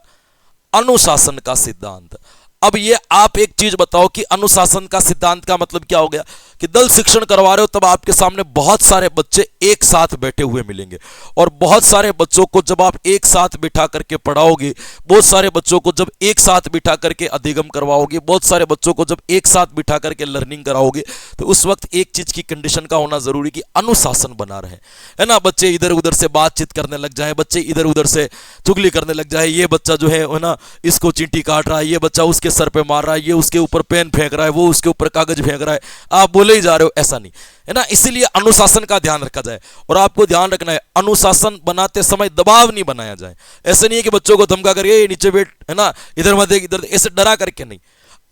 अनुशासन का सिद्धांत। अब ये आप एक चीज बताओ कि अनुशासन का सिद्धांत का मतलब क्या हो गया कि दल शिक्षण करवा रहे हो तब आपके सामने बहुत सारे बच्चे एक साथ बैठे हुए मिलेंगे, और बहुत सारे बच्चों को जब आप एक साथ बिठा करके पढ़ाओगे, बहुत सारे बच्चों को जब एक साथ बिठा करके अधिगम करवाओगे, बहुत सारे बच्चों को जब एक साथ बिठा करके लर्निंग कराओगे, तो उस वक्त एक चीज की कंडीशन का होना जरूरी कि अनुशासन बना रहे, है ना। बच्चे इधर उधर से बातचीत करने लग जाए, बच्चे इधर उधर से चुगली करने लग जाए, ये बच्चा जो है ना इसको चींटी काट रहा है, ये बच्चा उसके सर पे मार रहा है, ये उसके ऊपर पेन फेंक रहा है, वो उसके ऊपर कागज फेंक रहा है, आप बोले ही जा रहे हो, ऐसा नहीं है ना। इसीलिए अनुशासन का ध्यान रखा जाए, और आपको ध्यान रखना है अनुशासन बनाते समय दबाव नहीं बनाया जाए। ऐसे नहीं है कि बच्चों को धमका कर ये नीचे बैठ, है ना, इधर मत देख, इधर, ऐसे डरा करके नहीं।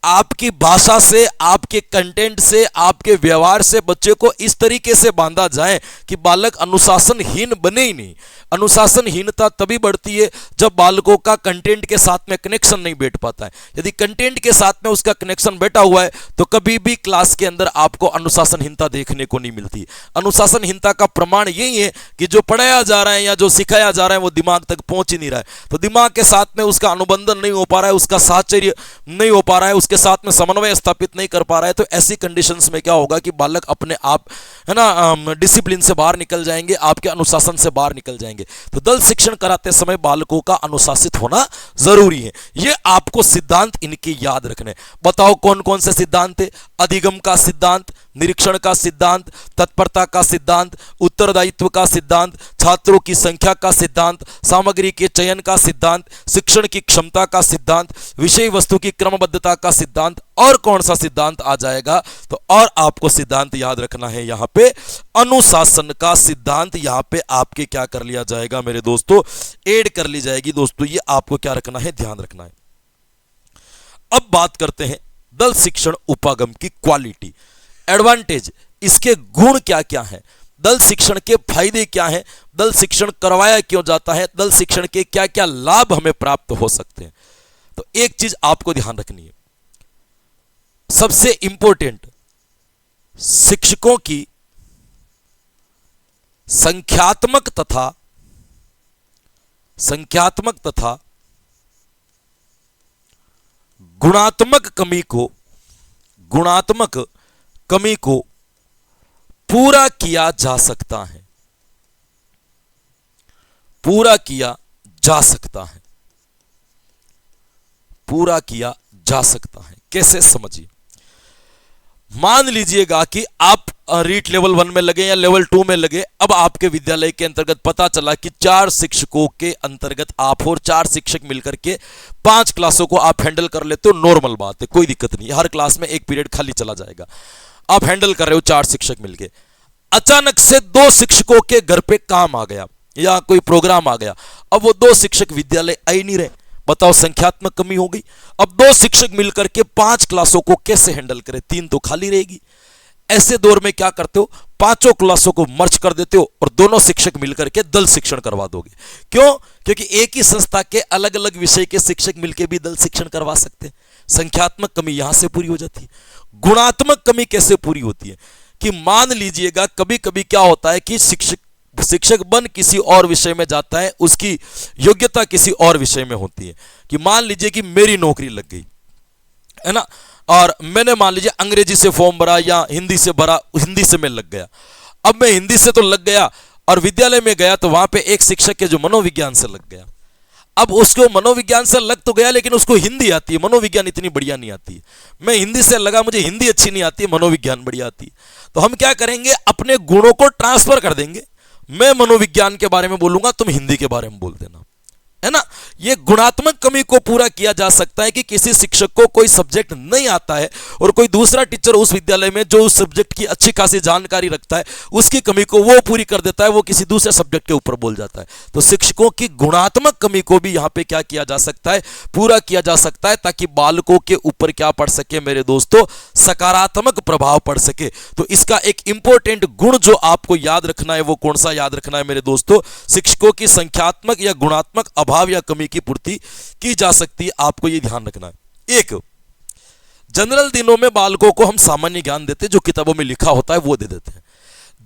आपकी भाषा से, आपके कंटेंट से, आपके व्यवहार से बच्चे को इस तरीके से बांधा जाए कि बालक अनुशासनहीन बने ही नहीं। अनुशासनहीनता तभी बढ़ती है जब बालकों का कंटेंट के साथ में कनेक्शन नहीं बैठ पाता है। यदि कंटेंट के साथ में उसका कनेक्शन बैठा हुआ है तो कभी भी क्लास के अंदर आपको अनुशासनहीनता देखने को नहीं मिलती। अनुशासनहीनता का प्रमाण यही है कि जो पढ़ाया जा रहा है या जो सिखाया जा रहा है वो दिमाग तक पहुंच ही नहीं रहा है, तो दिमाग के साथ में उसका अनुबंधन नहीं हो पा रहा है, उसका साहचर्य नहीं हो पा रहा है, उसके साथ में समन्वय स्थापित नहीं कर पा रहा है। तो ऐसी कंडीशंस में क्या होगा कि बालक अपने आप, है ना, डिसिप्लिन से बाहर निकल जाएंगे, आपके अनुशासन से बाहर निकल जाएंगे। तो दल शिक्षण कराते समय बालकों का अनुशासित होना जरूरी है। ये आपको सिद्धांत इनके याद रखने। बताओ कौन कौन से सिद्धांत है? अधिगम का सिद्धांत, निरीक्षण का सिद्धांत, तत्परता का सिद्धांत, उत्तरदायित्व का सिद्धांत, छात्रों की संख्या का सिद्धांत, सामग्री के चयन का सिद्धांत, शिक्षण की क्षमता का सिद्धांत, विषय वस्तु की क्रमबद्धता का सिद्धांत, और कौन सा सिद्धांत आ जाएगा? तो और आपको सिद्धांत याद रखना है यहां पे अनुशासन का सिद्धांत। यहां पे आपके क्या कर लिया जाएगा मेरे दोस्तों? ऐड कर ली जाएगी दोस्तों। ये आपको क्या रखना है? ध्यान रखना है। अब बात करते हैं दल शिक्षण उपागम की क्वालिटी, एडवांटेज, इसके गुण क्या क्या हैं, दल शिक्षण के फायदे क्या हैं, दल शिक्षण करवाया क्यों जाता है, दल शिक्षण के क्या क्या लाभ हमें प्राप्त हो सकते हैं। तो एक चीज आपको ध्यान रखनी है, सबसे इंपॉर्टेंट, शिक्षकों की संख्यात्मक तथा गुणात्मक कमी को पूरा किया जा सकता है, पूरा किया जा सकता है, पूरा किया जा सकता है। कैसे? समझिए। मान लीजिएगा कि आप रीट लेवल 1 में लगे या लेवल 2 में लगे, अब आपके विद्यालय के अंतर्गत पता चला कि 4 शिक्षकों के अंतर्गत आप और 4 शिक्षक मिलकर के 5 क्लासों को आप हैंडल कर लेते हो, नॉर्मल बात है, कोई दिक्कत नहीं, हर क्लास में एक पीरियड खाली चला जाएगा, आप हैंडल कर रहे हो 4 शिक्षक मिलके। अचानक से 2 शिक्षकों के घर पे काम आ गया या कोई प्रोग्राम आ गया, अब वो 2 शिक्षक विद्यालय आ ही नहीं रहे, बताओ संख्यात्मक कमी हो गई। अब 2 शिक्षक मिलकर के 5 क्लासों को कैसे हैंडल करें? 3 तो खाली रहेगी। ऐसे दौर में क्या करते हो? 5 क्लासों को मर्ज कर देते हो और दोनों शिक्षक मिलकर के दल शिक्षण करवा दोगे। क्यों? क्योंकि एक ही संस्था के अलग अलग विषय के शिक्षक मिलकर भी दल शिक्षण करवा सकते हैं। संख्यात्मक कमी यहां से पूरी हो जाती है। गुणात्मक कमी कैसे पूरी होती है? कि मान लीजिएगा कभी कभी क्या होता है कि शिक्षक बन किसी और विषय में जाता है, उसकी योग्यता किसी और विषय में होती है। कि मान लीजिए कि मेरी नौकरी लग गई, है ना, और मैंने मान लीजिए अंग्रेजी से फॉर्म भरा या हिंदी से भरा, हिंदी से मैं लग गया। अब मैं हिंदी से तो लग गया और विद्यालय में गया तो वहां पे एक शिक्षक के जो मनोविज्ञान से लग गया। अब उसको मनोविज्ञान से लग तो गया लेकिन उसको हिंदी आती है, मनोविज्ञान इतनी बढ़िया नहीं आती है। मैं हिंदी से लगा, मुझे हिंदी अच्छी नहीं आती है, मनोविज्ञान बढ़िया आती है। तो हम क्या करेंगे? अपने गुणों को ट्रांसफर कर देंगे। मैं मनोविज्ञान के बारे में बोलूंगा, तुम हिंदी के बारे में बोल देना, है ना। ये गुणात्मक कमी को पूरा किया जा सकता है कि किसी शिक्षक को कोई सब्जेक्ट नहीं आता है और कोई दूसरा टीचर उस विद्यालय में जो उस सब्जेक्ट की अच्छी खासी जानकारी रखता है, उसकी कमी को वो पूरी कर देता है, वो किसी दूसरे सब्जेक्ट के ऊपर बोल जाता है। तो शिक्षकों की गुणात्मक कमी को भी यहां पे क्या किया जा सकता है? पूरा किया जा सकता है, ताकि बालकों के ऊपर क्या पड़ सके मेरे दोस्तों? सकारात्मक प्रभाव पड़ सके। तो इसका एक इंपॉर्टेंट गुण जो आपको याद रखना है, वो कौन सा याद रखना है मेरे दोस्तों? शिक्षकों की संख्यात्मक या गुणात्मक अभाव या कमी की पूर्ति की जा सकती है, आपको यह ध्यान रखना है। एक, जनरल दिनों में बालकों को हम सामान्य ज्ञान देते हैं, जो किताबों में लिखा होता है वो दे देते हैं।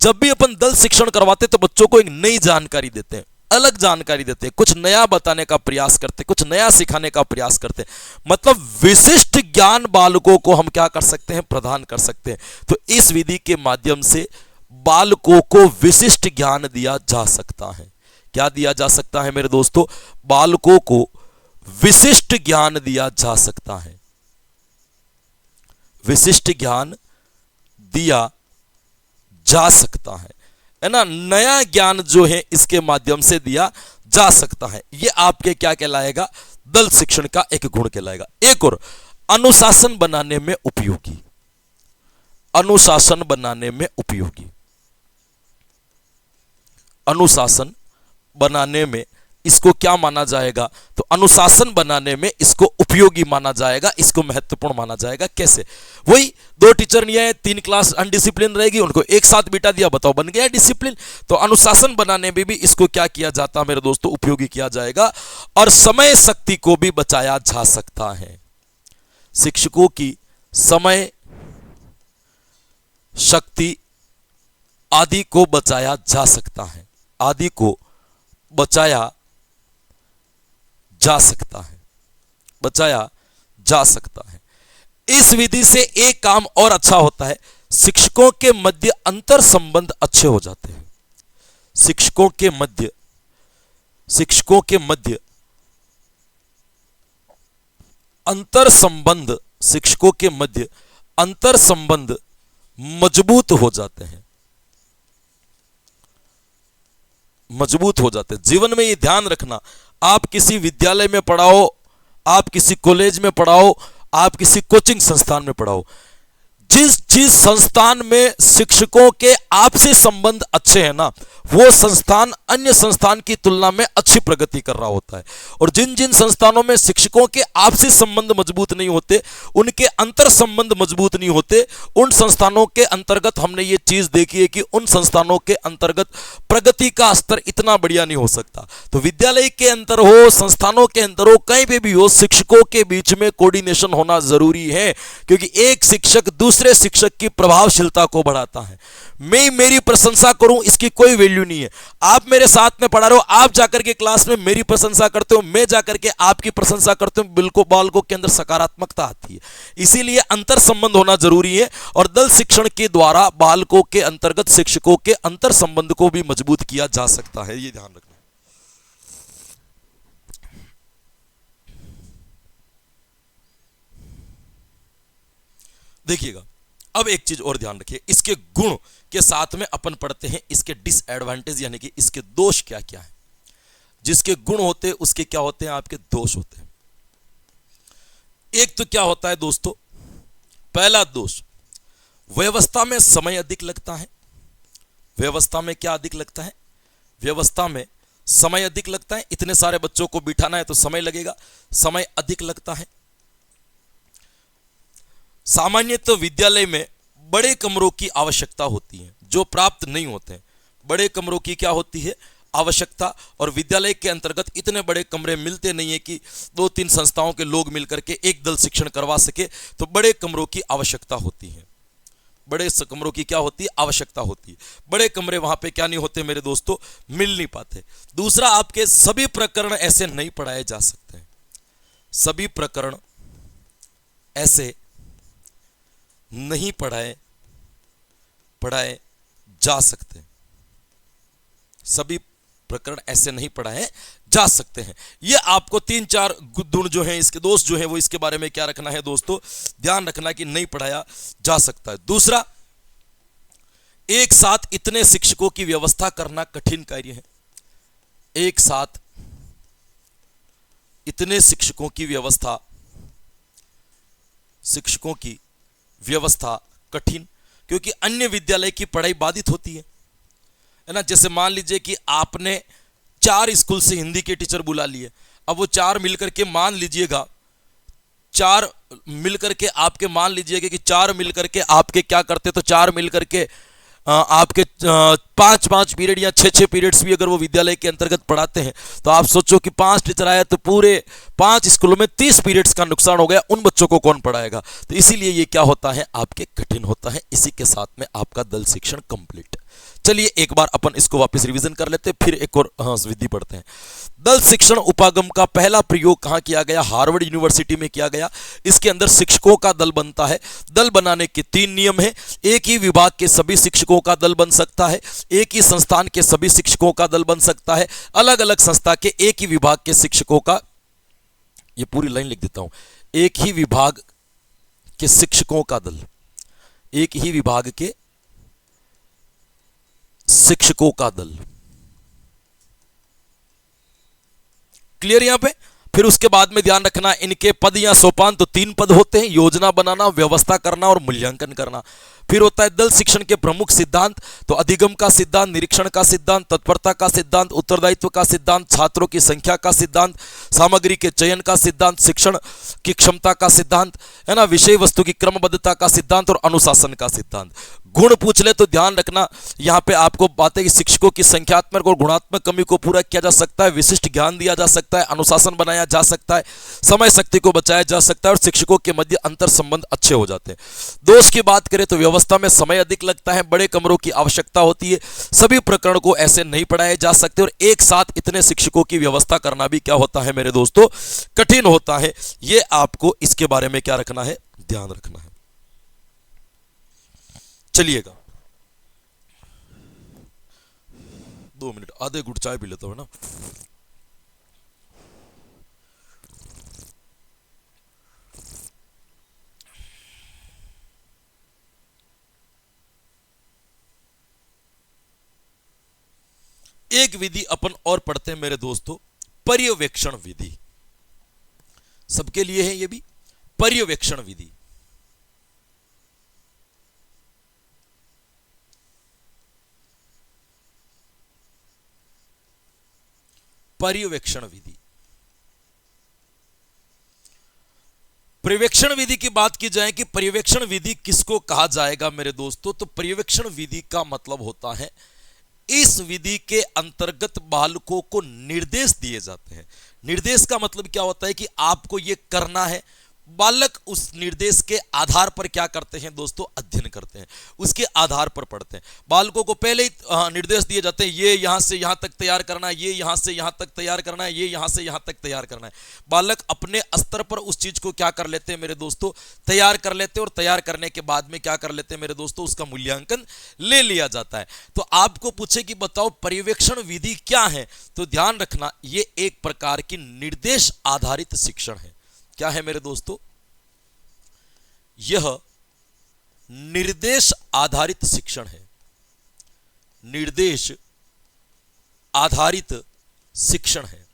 जब भी अपन दल शिक्षण करवाते तो बच्चों को एक नई जानकारी देते हैं। अलग जानकारी देते हैं, कुछ नया बताने का प्रयास करते हैं, कुछ नया सिखाने का प्रयास करते हैं। मतलब विशिष्ट ज्ञान बालकों को हम क्या कर सकते हैं, प्रदान कर सकते हैं। तो इस विधि के माध्यम से बालकों को विशिष्ट ज्ञान दिया जा सकता है। क्या दिया जा सकता है मेरे दोस्तों, बालकों को विशिष्ट ज्ञान दिया जा सकता है। विशिष्ट ज्ञान दिया जा सकता है ना, नया ज्ञान जो है इसके माध्यम से दिया जा सकता है। यह आपके क्या कहलाएगा, दल शिक्षण का एक गुण कहलाएगा। एक और, अनुशासन बनाने में उपयोगी। अनुशासन बनाने में उपयोगी, अनुशासन बनाने में इसको क्या माना जाएगा, तो अनुशासन बनाने में इसको उपयोगी माना जाएगा, इसको महत्वपूर्ण माना जाएगा। कैसे, वही 2 टीचर नहीं आए, 3 क्लास अनडिसिप्लिन रहेगी, उनको एक साथ बिठा दिया, बताओ बन गया डिसिप्लिन। तो अनुशासन बनाने में भी इसको क्या किया जाता है मेरे दोस्तों, उपयोगी किया जाएगा। और समय शक्ति को भी बचाया जा सकता है। शिक्षकों की समय शक्ति आदि को बचाया जा सकता है, आदि को बचाया जा सकता है, बचाया जा सकता है। इस विधि से एक काम और अच्छा होता है, शिक्षकों के मध्य अंतर संबंध अच्छे हो जाते हैं। शिक्षकों के मध्य अंतर संबंध, शिक्षकों के मध्य अंतर संबंध मजबूत हो जाते हैं, मजबूत हो जाते हैं। जीवन में ये ध्यान रखना, आप किसी विद्यालय में पढ़ाओ, आप किसी कॉलेज में पढ़ाओ, आप किसी कोचिंग संस्थान में पढ़ाओ, जिस संस्थान में शिक्षकों के आपसी संबंध अच्छे हैं ना, वो संस्थान अन्य संस्थान की तुलना में अच्छी प्रगति कर रहा होता है। और जिन जिन संस्थानों में शिक्षकों के आपसी संबंध मजबूत नहीं होते, उनके अंतर संबंध मजबूत नहीं होते, उन संस्थानों के अंतर्गत हमने ये चीज देखी है कि उन संस्थानों के अंतर्गत प्रगति का स्तर इतना बढ़िया नहीं हो सकता। तो विद्यालय के अंदर हो, संस्थानों के अंदर हो, कहीं पे भी हो, शिक्षकों के बीच में कोऑर्डिनेशन होना जरूरी है, क्योंकि एक शिक्षक दूसरे शिक्षक की प्रभावशीलता को बढ़ाता है। मैं मेरी प्रशंसा करूं इसकी कोई वैल्यू नहीं है। आप मेरे साथ में पढ़ा रहे हो, आप जाकर के क्लास में मेरी प्रशंसा करते हो, मैं जाकर के आपकी प्रशंसा करते हूं, बिल्कुल बालकों के अंदर सकारात्मकता आती है। इसीलिए अंतर संबंध होना जरूरी है, और दल शिक्षण के द्वारा बालकों के अंतर्गत शिक्षकों के अंतर संबंध को भी मजबूत किया जा सकता है। ये ध्यान रखना। देखिएगा, अब एक चीज और ध्यान रखिए, इसके गुण के साथ में अपन पढ़ते हैं इसके डिसएडवांटेज, यानी कि इसके दोष क्या क्या है। जिसके गुण होते हैं उसके क्या होते हैं, आपके दोष होते हैं। एक तो क्या होता है दोस्तों, पहला दोष, व्यवस्था में समय अधिक लगता है। व्यवस्था में क्या अधिक लगता है, व्यवस्था में समय अधिक लगता है। इतने सारे बच्चों को बिठाना है तो समय लगेगा, समय अधिक लगता है। सामान्यतः विद्यालय में बड़े कमरों की आवश्यकता होती है, जो प्राप्त नहीं होते हैं। बड़े कमरों की क्या होती है, आवश्यकता। और विद्यालय के अंतर्गत इतने बड़े कमरे मिलते नहीं है कि 2-3 संस्थाओं के लोग मिलकर के एक दल शिक्षण करवा सके, तो बड़े कमरों की आवश्यकता होती है। बड़े कमरों की क्या होती है, आवश्यकता होती है। बड़े कमरे वहां पे क्या नहीं होते मेरे दोस्तों, मिल नहीं पाते। दूसरा, आपके सभी प्रकरण ऐसे नहीं पढ़ाए जा सकते। सभी प्रकरण ऐसे नहीं पढ़ाए जा सकते। सभी प्रकरण ऐसे नहीं पढ़ाए जा सकते हैं। ये आपको 3-4 गुण जो हैं, इसके दोष जो हैं, वो इसके बारे में क्या रखना है दोस्तों, ध्यान रखना कि नहीं पढ़ाया जा सकता है। दूसरा, एक साथ इतने शिक्षकों की व्यवस्था करना कठिन कार्य है। एक साथ इतने शिक्षकों की व्यवस्था कठिन, क्योंकि अन्य विद्यालय की पढ़ाई बाधित होती है ना। जैसे मान लीजिए कि आपने 4 स्कूल से हिंदी के टीचर बुला लिए, अब वो 4 मिलकर के मान लीजिएगा, 4 मिलकर के आपके मान लीजिएगा कि 4 मिलकर के आपके क्या करते, तो 4 मिलकर के आपके 5-5 पीरियड या 6-6 पीरियड्स भी अगर वो विद्यालय के अंतर्गत पढ़ाते हैं, तो आप सोचो कि 5 टीचर आए तो पूरे 5 स्कूलों में 30 पीरियड्स का नुकसान हो गया। उन बच्चों को कौन पढ़ाएगा। तो इसीलिए ये क्या होता है, आपके कठिन होता है। इसी के साथ में आपका दल शिक्षण कंप्लीट। चलिए एक बार अपन इसको वापस रिवीजन कर लेते हैं, फिर एक और विधि पढ़ते हैं। दल शिक्षण उपागम का पहला प्रयोग कहां किया गया? हार्वर्ड यूनिवर्सिटी में किया गया। इसके अंदर शिक्षकों का दल बनता है। दल बनाने के 3 नियम है। एक ही विभाग के सभी शिक्षकों का दल बन सकता है, एक ही संस्थान के सभी शिक्षकों का दल बन सकता है, अलग अलग संस्था के एक ही विभाग के शिक्षकों का, ये पूरी लाइन लिख देता हूं, एक ही विभाग के शिक्षकों का दल, एक ही विभाग के शिक्षकों का दल। क्लियर यहां पे? फिर उसके बाद में ध्यान रखना, इनके पद या सोपान तो 3 पद होते हैं, योजना बनाना, व्यवस्था करना और मूल्यांकन करना। फिर होता है दल शिक्षण के प्रमुख सिद्धांत, तो अधिगम का सिद्धांत, निरीक्षण का सिद्धांत, तत्परता का सिद्धांत, उत्तरदायित्व का सिद्धांत, छात्रों की संख्या का सिद्धांत, सामग्री के चयन का सिद्धांत, शिक्षण की क्षमता का सिद्धांत, है ना, विषय वस्तु की क्रमबद्धता का सिद्धांत और अनुशासन का सिद्धांत। गुण पूछ ले तो ध्यान रखना, यहां पे आपको बातें कि शिक्षकों की संख्यात्मक और गुणात्मक कमी को पूरा किया जा सकता है, विशिष्ट ज्ञान दिया जा सकता है, अनुशासन बनाया जा सकता है, समय शक्ति को बचाया जा सकता है और शिक्षकों के मध्य अंतर संबंध अच्छे हो जाते हैं। दोष की बात करें तो व्यवस्था में समय अधिक लगता है, बड़े कमरों की आवश्यकता होती है, सभी प्रकरण को ऐसे नहीं पढ़ाए जा सकते और एक साथ इतने शिक्षकों की व्यवस्था करना भी क्या होता है मेरे दोस्तों? कठिन होता है। ये आपको इसके बारे में क्या रखना है? ध्यान रखना है। चलिएगा 2 मिनट, आधे घुट चाय पी लेता हूं ना। एक विधि अपन और पढ़ते हैं मेरे दोस्तों, पर्यवेक्षण विधि। सबके लिए है ये भी, पर्यवेक्षण विधि। पर्यवेक्षण विधि। पर्यवेक्षण विधि की बात की जाए कि पर्यवेक्षण विधि किसको कहा जाएगा मेरे दोस्तों, तो पर्यवेक्षण विधि का मतलब होता है इस विधि के अंतर्गत बालकों को निर्देश दिए जाते हैं। निर्देश का मतलब क्या होता है कि आपको यह करना है, बालक उस निर्देश के आधार पर क्या करते हैं दोस्तों? अध्ययन करते हैं, उसके आधार पर पढ़ते हैं। बालकों को पहले ही निर्देश दिए जाते हैं, ये यहां से यहां तक तैयार करना है, ये यहां से यहां तक तैयार करना है, ये यहां से यहां तक तैयार करना है। बालक अपने स्तर पर उस चीज को क्या कर लेते हैं मेरे दोस्तों? तैयार कर लेते हैं और तैयार करने के बाद में क्या कर लेते हैं मेरे दोस्तों? उसका मूल्यांकन ले लिया जाता है। तो आपको पूछे कि बताओ पर्यवेक्षण विधि क्या है, तो ध्यान रखना, ये एक प्रकार की निर्देश आधारित शिक्षण है। क्या है मेरे दोस्तों? यह निर्देश आधारित शिक्षण है। निर्देश आधारित शिक्षण है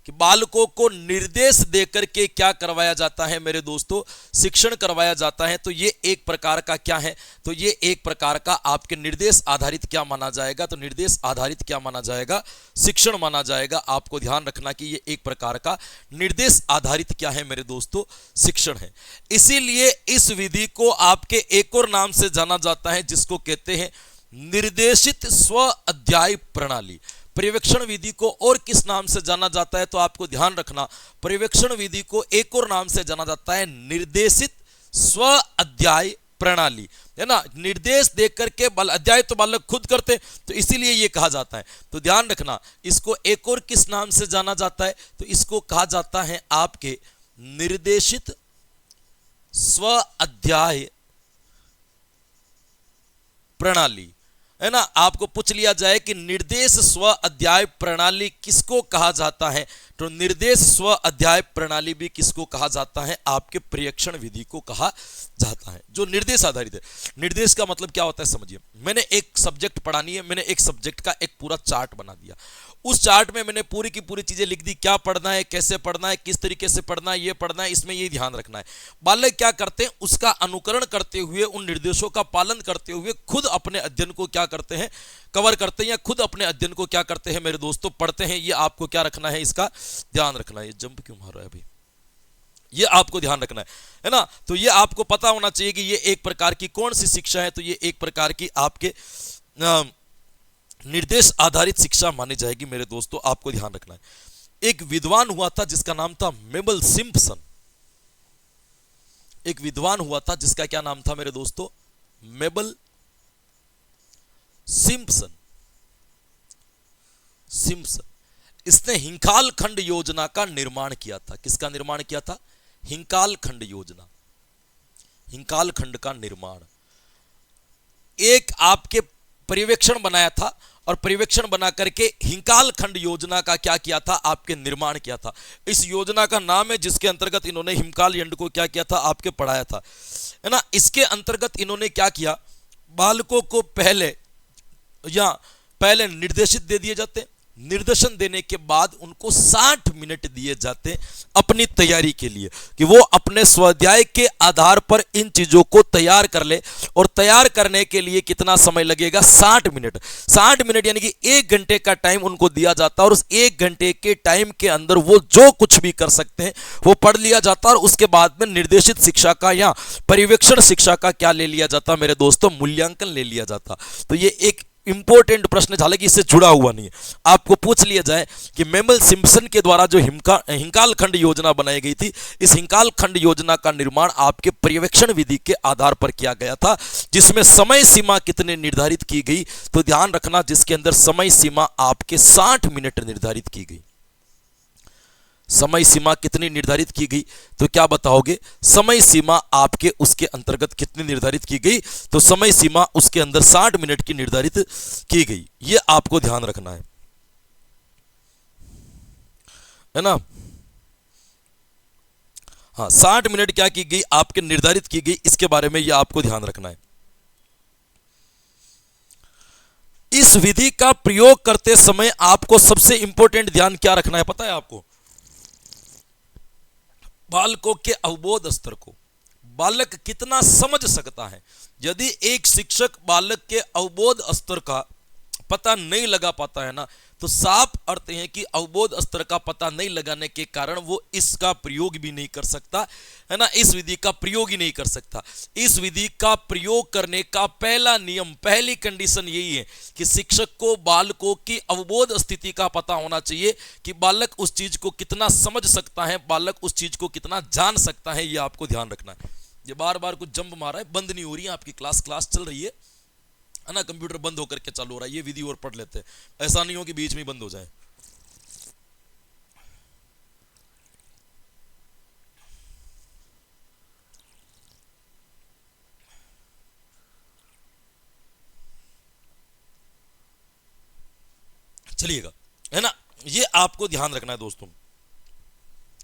कि बालकों को निर्देश देकर के क्या करवाया जाता है मेरे दोस्तों? शिक्षण करवाया जाता है। तो ये एक प्रकार का क्या है? तो ये एक प्रकार का आपके निर्देश आधारित क्या माना जाएगा? तो निर्देश आधारित क्या माना जाएगा? शिक्षण माना जाएगा। आपको ध्यान रखना कि ये एक प्रकार का निर्देश आधारित क्या है मेरे दोस्तों? शिक्षण है। इसीलिए इस विधि को आपके एक और नाम से जाना जाता है, जिसको कहते हैं निर्देशित स्व अध्याय प्रणाली। पर्यवेक्षण विधि को और किस नाम से जाना जाता है? तो आपको ध्यान रखना, पर्यवेक्षण विधि को एक और नाम से जाना जाता है निर्देशित स्व अध्याय प्रणाली, है ना। निर्देश देकर के अध्याय तो बालक खुद करते, तो इसीलिए ये कहा जाता है। तो ध्यान रखना, इसको एक और किस नाम से जाना जाता है? तो इसको कहा जाता है आपके निर्देशित स्व अध्याय प्रणाली, है ना। आपको पूछ लिया जाए कि निर्देश स्व अध्याय प्रणाली किसको कहा जाता है, तो निर्देश स्व अध्याय प्रणाली भी किसको कहा जाता है? आपके पर्यवेक्षण विधि को कहा जाता है, जो निर्देश आधारित है। निर्देश का मतलब क्या होता है समझिए। मैंने एक सब्जेक्ट पढ़ानी है, मैंने एक सब्जेक्ट का एक पूरा चार्ट बना दिया। उस चार्ट में मैंने पूरी की पूरी चीजें लिख दी, क्या पढ़ना है, कैसे पढ़ना है, किस तरीके से पढ़ना है, ये पढ़ना है, इसमें ये ध्यान रखना है। बालक क्या करते हैं? उसका अनुकरण करते हुए, उन निर्देशों का पालन करते हुए खुद अपने अध्ययन को क्या करते हैं? कवर करते हैं, या खुद अपने अध्ययन को क्या करते हैं मेरे दोस्तों? पढ़ते हैं। ये आपको क्या रखना है? इसका ध्यान रखना है। ये जंप क्यों मार रहा है अभी? ये आपको ध्यान रखना है ना। तो ये आपको पता होना चाहिए कि ये एक प्रकार की कौन सी शिक्षा है। तो ये एक प्रकार की आपके निर्देश आधारित शिक्षा मानी जाएगी मेरे दोस्तों। आपको ध्यान रखना है। एक विद्वान हुआ था जिसका नाम था मेबल सिम्पसन। एक विद्वान हुआ था जिसका क्या नाम था मेरे दोस्तों? मेबल सिम्पसन। सिम्स, इसने हिंकाल खंड योजना का निर्माण किया था। किसका निर्माण किया था? हिंकाल खंड योजना, हिंकाल खंड का निर्माण। एक आपके पर्यवेक्षण बनाया था और पर्यवेक्षण बना करके हिंकाल खंड योजना का क्या किया था? आपके निर्माण किया था। इस योजना का नाम है जिसके अंतर्गत इन्होंने हिमकाल यंड को क्या किया था? आपके पढ़ाया था, है ना। इसके अंतर्गत इन्होंने क्या किया? बालकों को पहले निर्देशित दे दिए जाते, निर्देशन देने के बाद उनको 60 मिनट दिए जाते अपनी तैयारी के लिए, कि वो अपने स्वाध्याय के आधार पर इन चीजों को तैयार कर ले। और तैयार करने के लिए कितना समय लगेगा? 60 मिनट। 60 मिनट यानी कि 1 घंटे का टाइम उनको दिया जाता है, और उस 1 घंटे के टाइम के अंदर वो जो कुछ भी कर सकते हैं वो पढ़ लिया जाता है। और उसके बाद में निर्देशित शिक्षा का या पर्यवेक्षण शिक्षा का क्या ले लिया जाता मेरे दोस्तों? मूल्यांकन ले लिया जाता। तो ये एक इंपॉर्टेंट प्रश्न, हालांकि इससे जुड़ा हुआ नहीं है, आपको पूछ लिया जाए कि मेमल सिम्पसन के द्वारा जो हिंकाल खंड योजना बनाई गई थी, इस हिंकाल खंड योजना का निर्माण आपके पर्यवेक्षण विधि के आधार पर किया गया था, जिसमें समय सीमा कितने निर्धारित की गई? तो ध्यान रखना, जिसके अंदर समय सीमा आपके 60 मिनट निर्धारित की गई। समय सीमा कितनी निर्धारित की गई? तो क्या बताओगे? समय सीमा आपके उसके अंतर्गत कितनी निर्धारित की गई? तो समय सीमा उसके अंदर 60 मिनट की निर्धारित की गई। ये आपको ध्यान रखना है ना। हाँ, 60 मिनट क्या की गई? आपके निर्धारित की गई, इसके बारे में यह आपको ध्यान रखना है। इस विधि का प्रयोग करते समय आपको सबसे इंपॉर्टेंट ध्यान क्या रखना है पता है आपको? बालकों के अवबोध स्तर को, बालक कितना समझ सकता है। यदि एक शिक्षक बालक के अवबोध स्तर का पता नहीं लगा पाता है ना, तो साफ अर्थ है कि अवबोध स्तर का पता नहीं लगाने के कारण वो इसका प्रयोग भी नहीं कर सकता, है ना। इस विधि का प्रयोग ही नहीं कर सकता। इस विधि का प्रयोग करने का पहला नियम, पहली कंडीशन यही है कि शिक्षक को बालकों की अवबोध स्थिति का पता होना चाहिए, कि बालक उस चीज को कितना समझ सकता है, बालक उस चीज को कितना जान सकता है। ये आपको ध्यान रखना है। ये बार बार कुछ जंप मारा है, बंद नहीं हो रही है आपकी क्लास चल रही है ना। कंप्यूटर बंद होकर के चालू हो रहा है, ये विधि और पढ़ लेते हैं, ऐसा नहीं हो कि बीच में बंद हो जाए। चलिएगा, है ना। ये आपको ध्यान रखना है दोस्तों।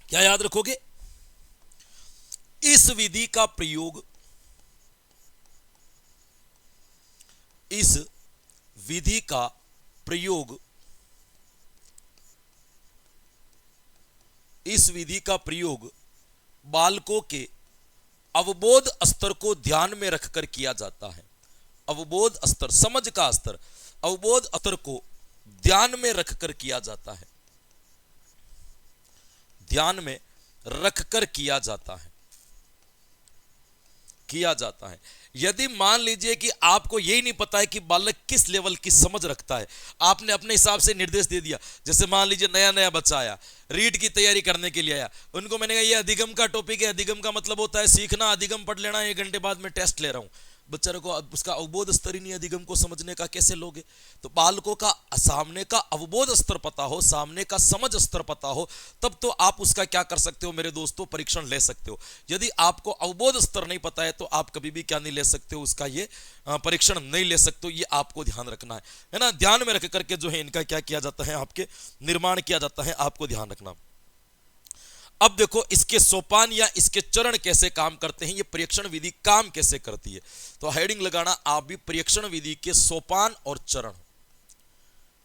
क्या याद रखोगे? इस विधि का प्रयोग, इस विधि का प्रयोग, इस विधि का प्रयोग बालकों के अवबोध स्तर को ध्यान में रखकर किया जाता है। अवबोध स्तर, समझ का स्तर, अवबोध स्तर को ध्यान में रखकर किया जाता है, ध्यान में रखकर किया जाता है, किया जाता है। यदि मान लीजिए कि आपको यही नहीं पता है कि बालक किस लेवल की समझ रखता है, आपने अपने हिसाब से निर्देश दे दिया। जैसे मान लीजिए नया नया बच्चा आया, रीड की तैयारी करने के लिए आया, उनको मैंने कहा ये अधिगम का टॉपिक है, अधिगम का मतलब होता है सीखना, अधिगम पढ़ लेना, 1 घंटे बाद में टेस्ट ले रहा हूं। बच्चे को उसका अवबोध स्तर ही नहीं, अधिगम को समझने का कैसे लोगे? तो बालकों का सामने का अवबोध स्तर पता हो, सामने का समझ स्तर पता हो, तब तो आप उसका क्या कर सकते हो मेरे दोस्तों? परीक्षण ले सकते हो। यदि आपको अवबोध स्तर नहीं पता है तो आप कभी भी क्या नहीं ले सकते हो? उसका ये परीक्षण नहीं ले सकते हो। ये आपको ध्यान रखना है ना। ध्यान में रख करके जो है इनका क्या किया जाता है? आपके निर्माण किया जाता है, आपको ध्यान रखना। अब देखो इसके सोपान या इसके चरण कैसे काम करते हैं, ये परीक्षण विधि काम कैसे करती है। तो हेडिंग लगाना आप भी, परीक्षण विधि के सोपान और चरण।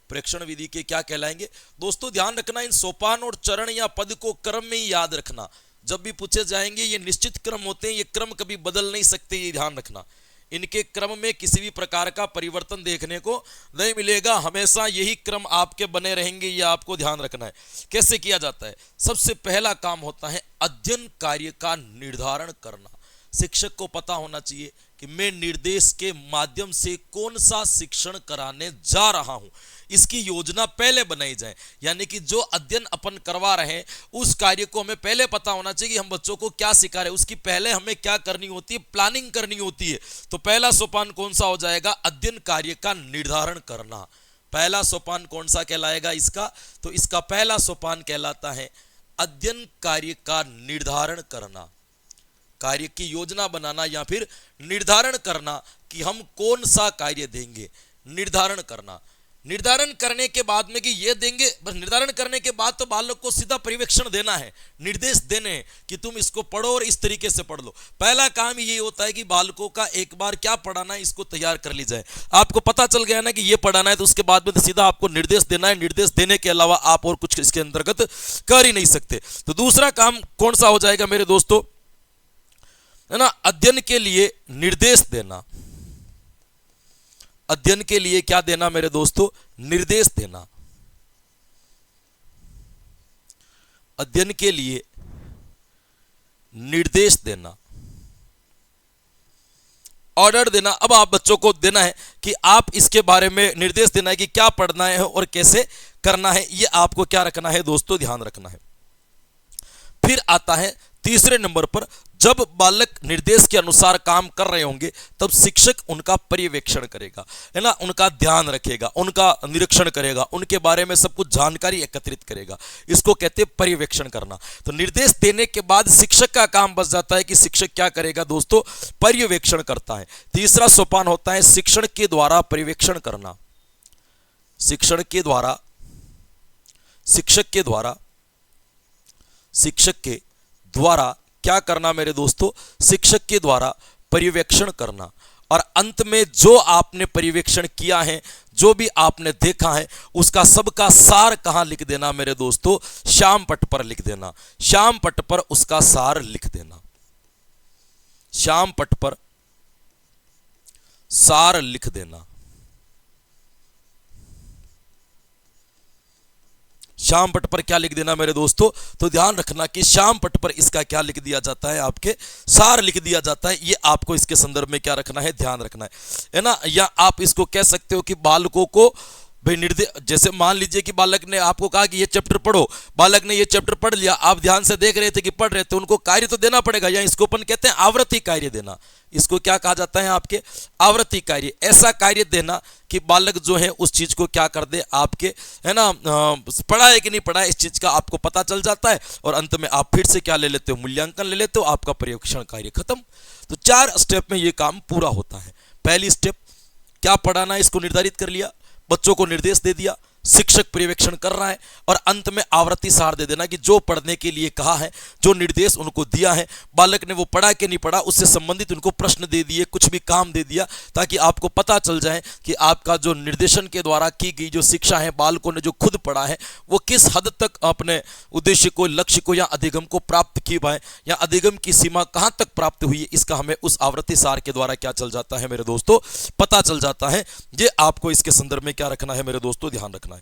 परीक्षण विधि के क्या कहलाएंगे दोस्तों? ध्यान रखना, इन सोपान और चरण या पद को क्रम में ही याद रखना। जब भी पूछे जाएंगे ये निश्चित क्रम होते हैं, ये क्रम कभी बदल नहीं सकते, ये ध्यान रखना। इनके क्रम में किसी भी प्रकार का परिवर्तन देखने को नहीं मिलेगा, हमेशा यही क्रम आपके बने रहेंगे, ये आपको ध्यान रखना है। कैसे किया जाता है? सबसे पहला काम होता है अध्ययन कार्य का निर्धारण करना। शिक्षक को पता होना चाहिए कि मैं निर्देश के माध्यम से कौन सा शिक्षण कराने जा रहा हूं, इसकी योजना पहले बनाई जाए। यानी कि जो अध्ययन अपन करवा रहे हैं उस कार्य को हमें पहले पता होना चाहिए कि हम बच्चों को क्या सिखा रहे हैं, उसकी पहले हमें क्या करनी होती है? प्लानिंग करनी होती है। तो पहला सोपान कौन सा हो जाएगा? अध्ययन कार्य का निर्धारण करना। पहला सोपान कौन सा कहलाएगा इसका? तो इसका पहला सोपान कहलाता है अध्ययन कार्य का निर्धारण करना, कार्य की योजना बनाना या फिर निर्धारण करना कि हम कौन सा कार्य देंगे, निर्धारण करना। निर्धारण करने के बाद में कि ये देंगे, बस निर्धारण करने के बाद तो बालक को सीधा पर्यवेक्षण देना है, निर्देश देने हैं कि तुम इसको पढ़ो और इस तरीके से पढ़ लो। पहला काम ये होता है कि बालकों का एक बार क्या पढ़ाना है इसको तैयार कर ली जाए। आपको पता चल गया ना कि ये पढ़ाना है, तो उसके बाद में तो सीधा आपको निर्देश देना है। निर्देश देने के अलावा आप और कुछ इसके अंतर्गत कर ही नहीं सकते। तो दूसरा काम कौन सा हो जाएगा मेरे दोस्तों, है ना, अध्ययन के लिए निर्देश देना। अध्ययन के लिए क्या देना मेरे दोस्तों? निर्देश देना। अध्ययन के लिए निर्देश देना, ऑर्डर देना। अब आप बच्चों को देना है कि आप इसके बारे में निर्देश देना है कि क्या पढ़ना है और कैसे करना है। ये आपको क्या रखना है दोस्तों? ध्यान रखना है। फिर आता है तीसरे नंबर पर, जब बालक निर्देश के अनुसार काम कर रहे होंगे तब शिक्षक उनका पर्यवेक्षण करेगा, है ना, उनका ध्यान रखेगा, उनका निरीक्षण करेगा, उनके बारे में सब कुछ जानकारी एकत्रित करेगा। इसको कहते हैं पर्यवेक्षण करना। तो निर्देश देने के बाद शिक्षक का काम बच जाता है कि शिक्षक क्या करेगा दोस्तों? पर्यवेक्षण करता है। तीसरा सोपान होता है शिक्षण के द्वारा पर्यवेक्षण करना। शिक्षण के द्वारा, शिक्षक के द्वारा क्या करना मेरे दोस्तों? शिक्षक के द्वारा पर्यवेक्षण करना। और अंत में जो आपने पर्यवेक्षण किया है, जो भी आपने देखा है, उसका सबका सार कहां लिख देना मेरे दोस्तों? श्याम पट पर लिख देना। श्याम पट पर उसका सार लिख देना। श्याम पट पर सार लिख देना। श्याम पट पर क्या लिख देना मेरे दोस्तों? तो ध्यान रखना कि श्याम पट पर इसका क्या लिख दिया जाता है? आपके सार लिख दिया जाता है। ये आपको इसके संदर्भ में क्या रखना है? ध्यान रखना है ना। या आप इसको कह सकते हो कि बालकों को भाई निर्देश, जैसे मान लीजिए कि बालक ने आपको कहा कि ये चैप्टर पढ़ो, बालक ने ये चैप्टर पढ़ लिया, आप ध्यान से देख रहे थे कि पढ़ रहे थे, उनको कार्य तो देना पड़ेगा। या इसको अपन कहते हैं आवृत्ति कार्य देना। इसको क्या कहा जाता है? आपके आवृत्ति कार्य। ऐसा कार्य देना कि बालक जो है उस चीज को क्या कर दे, आपके, है ना, पढ़ा है कि नहीं पढ़ा है इस चीज का आपको पता चल जाता है। और अंत में आप फिर से क्या ले लेते हो? मूल्यांकन ले लेते हो। आपका पर्यवेक्षण कार्य खत्म। तो 4 स्टेप में ये काम पूरा होता है। पहली स्टेप क्या पढ़ाना है इसको निर्धारित कर लिया, बच्चों को निर्देश दे दिया, शिक्षक पर्यवेक्षण कर रहा है, और अंत में आवृत्ति सार दे देना कि जो पढ़ने के लिए कहा है, जो निर्देश उनको दिया है, बालक ने वो पढ़ा कि नहीं पढ़ा, उससे संबंधित उनको प्रश्न दे दिए, कुछ भी काम दे दिया, ताकि आपको पता चल जाए कि आपका जो निर्देशन के द्वारा की गई जो शिक्षा है, बालकों ने जो खुद पढ़ा है, वो किस हद तक अपने उद्देश्य को, लक्ष्य को या अधिगम को प्राप्त की पाए, या अधिगम की सीमा कहां तक प्राप्त हुई है। इसका हमें उस आवृत्ति सार के द्वारा क्या चल जाता है मेरे दोस्तों? पता चल जाता है। ये आपको इसके संदर्भ में क्या रखना है मेरे दोस्तों? ध्यान रखना है।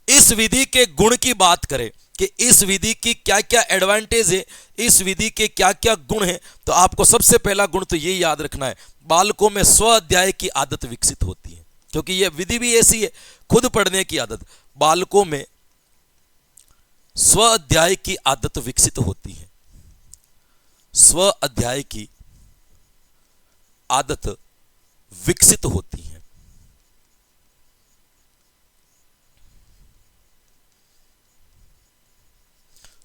इस विधि के गुण की बात करें कि इस विधि की क्या क्या एडवांटेज है, इस विधि के क्या क्या गुण हैं, तो आपको सबसे पहला गुण तो ये याद रखना है, बालकों में स्व अध्याय की आदत विकसित होती है। क्योंकि यह विधि भी ऐसी है, खुद पढ़ने की आदत। बालकों में स्व अध्याय की आदत विकसित होती है। स्व अध्याय की आदत विकसित होती है।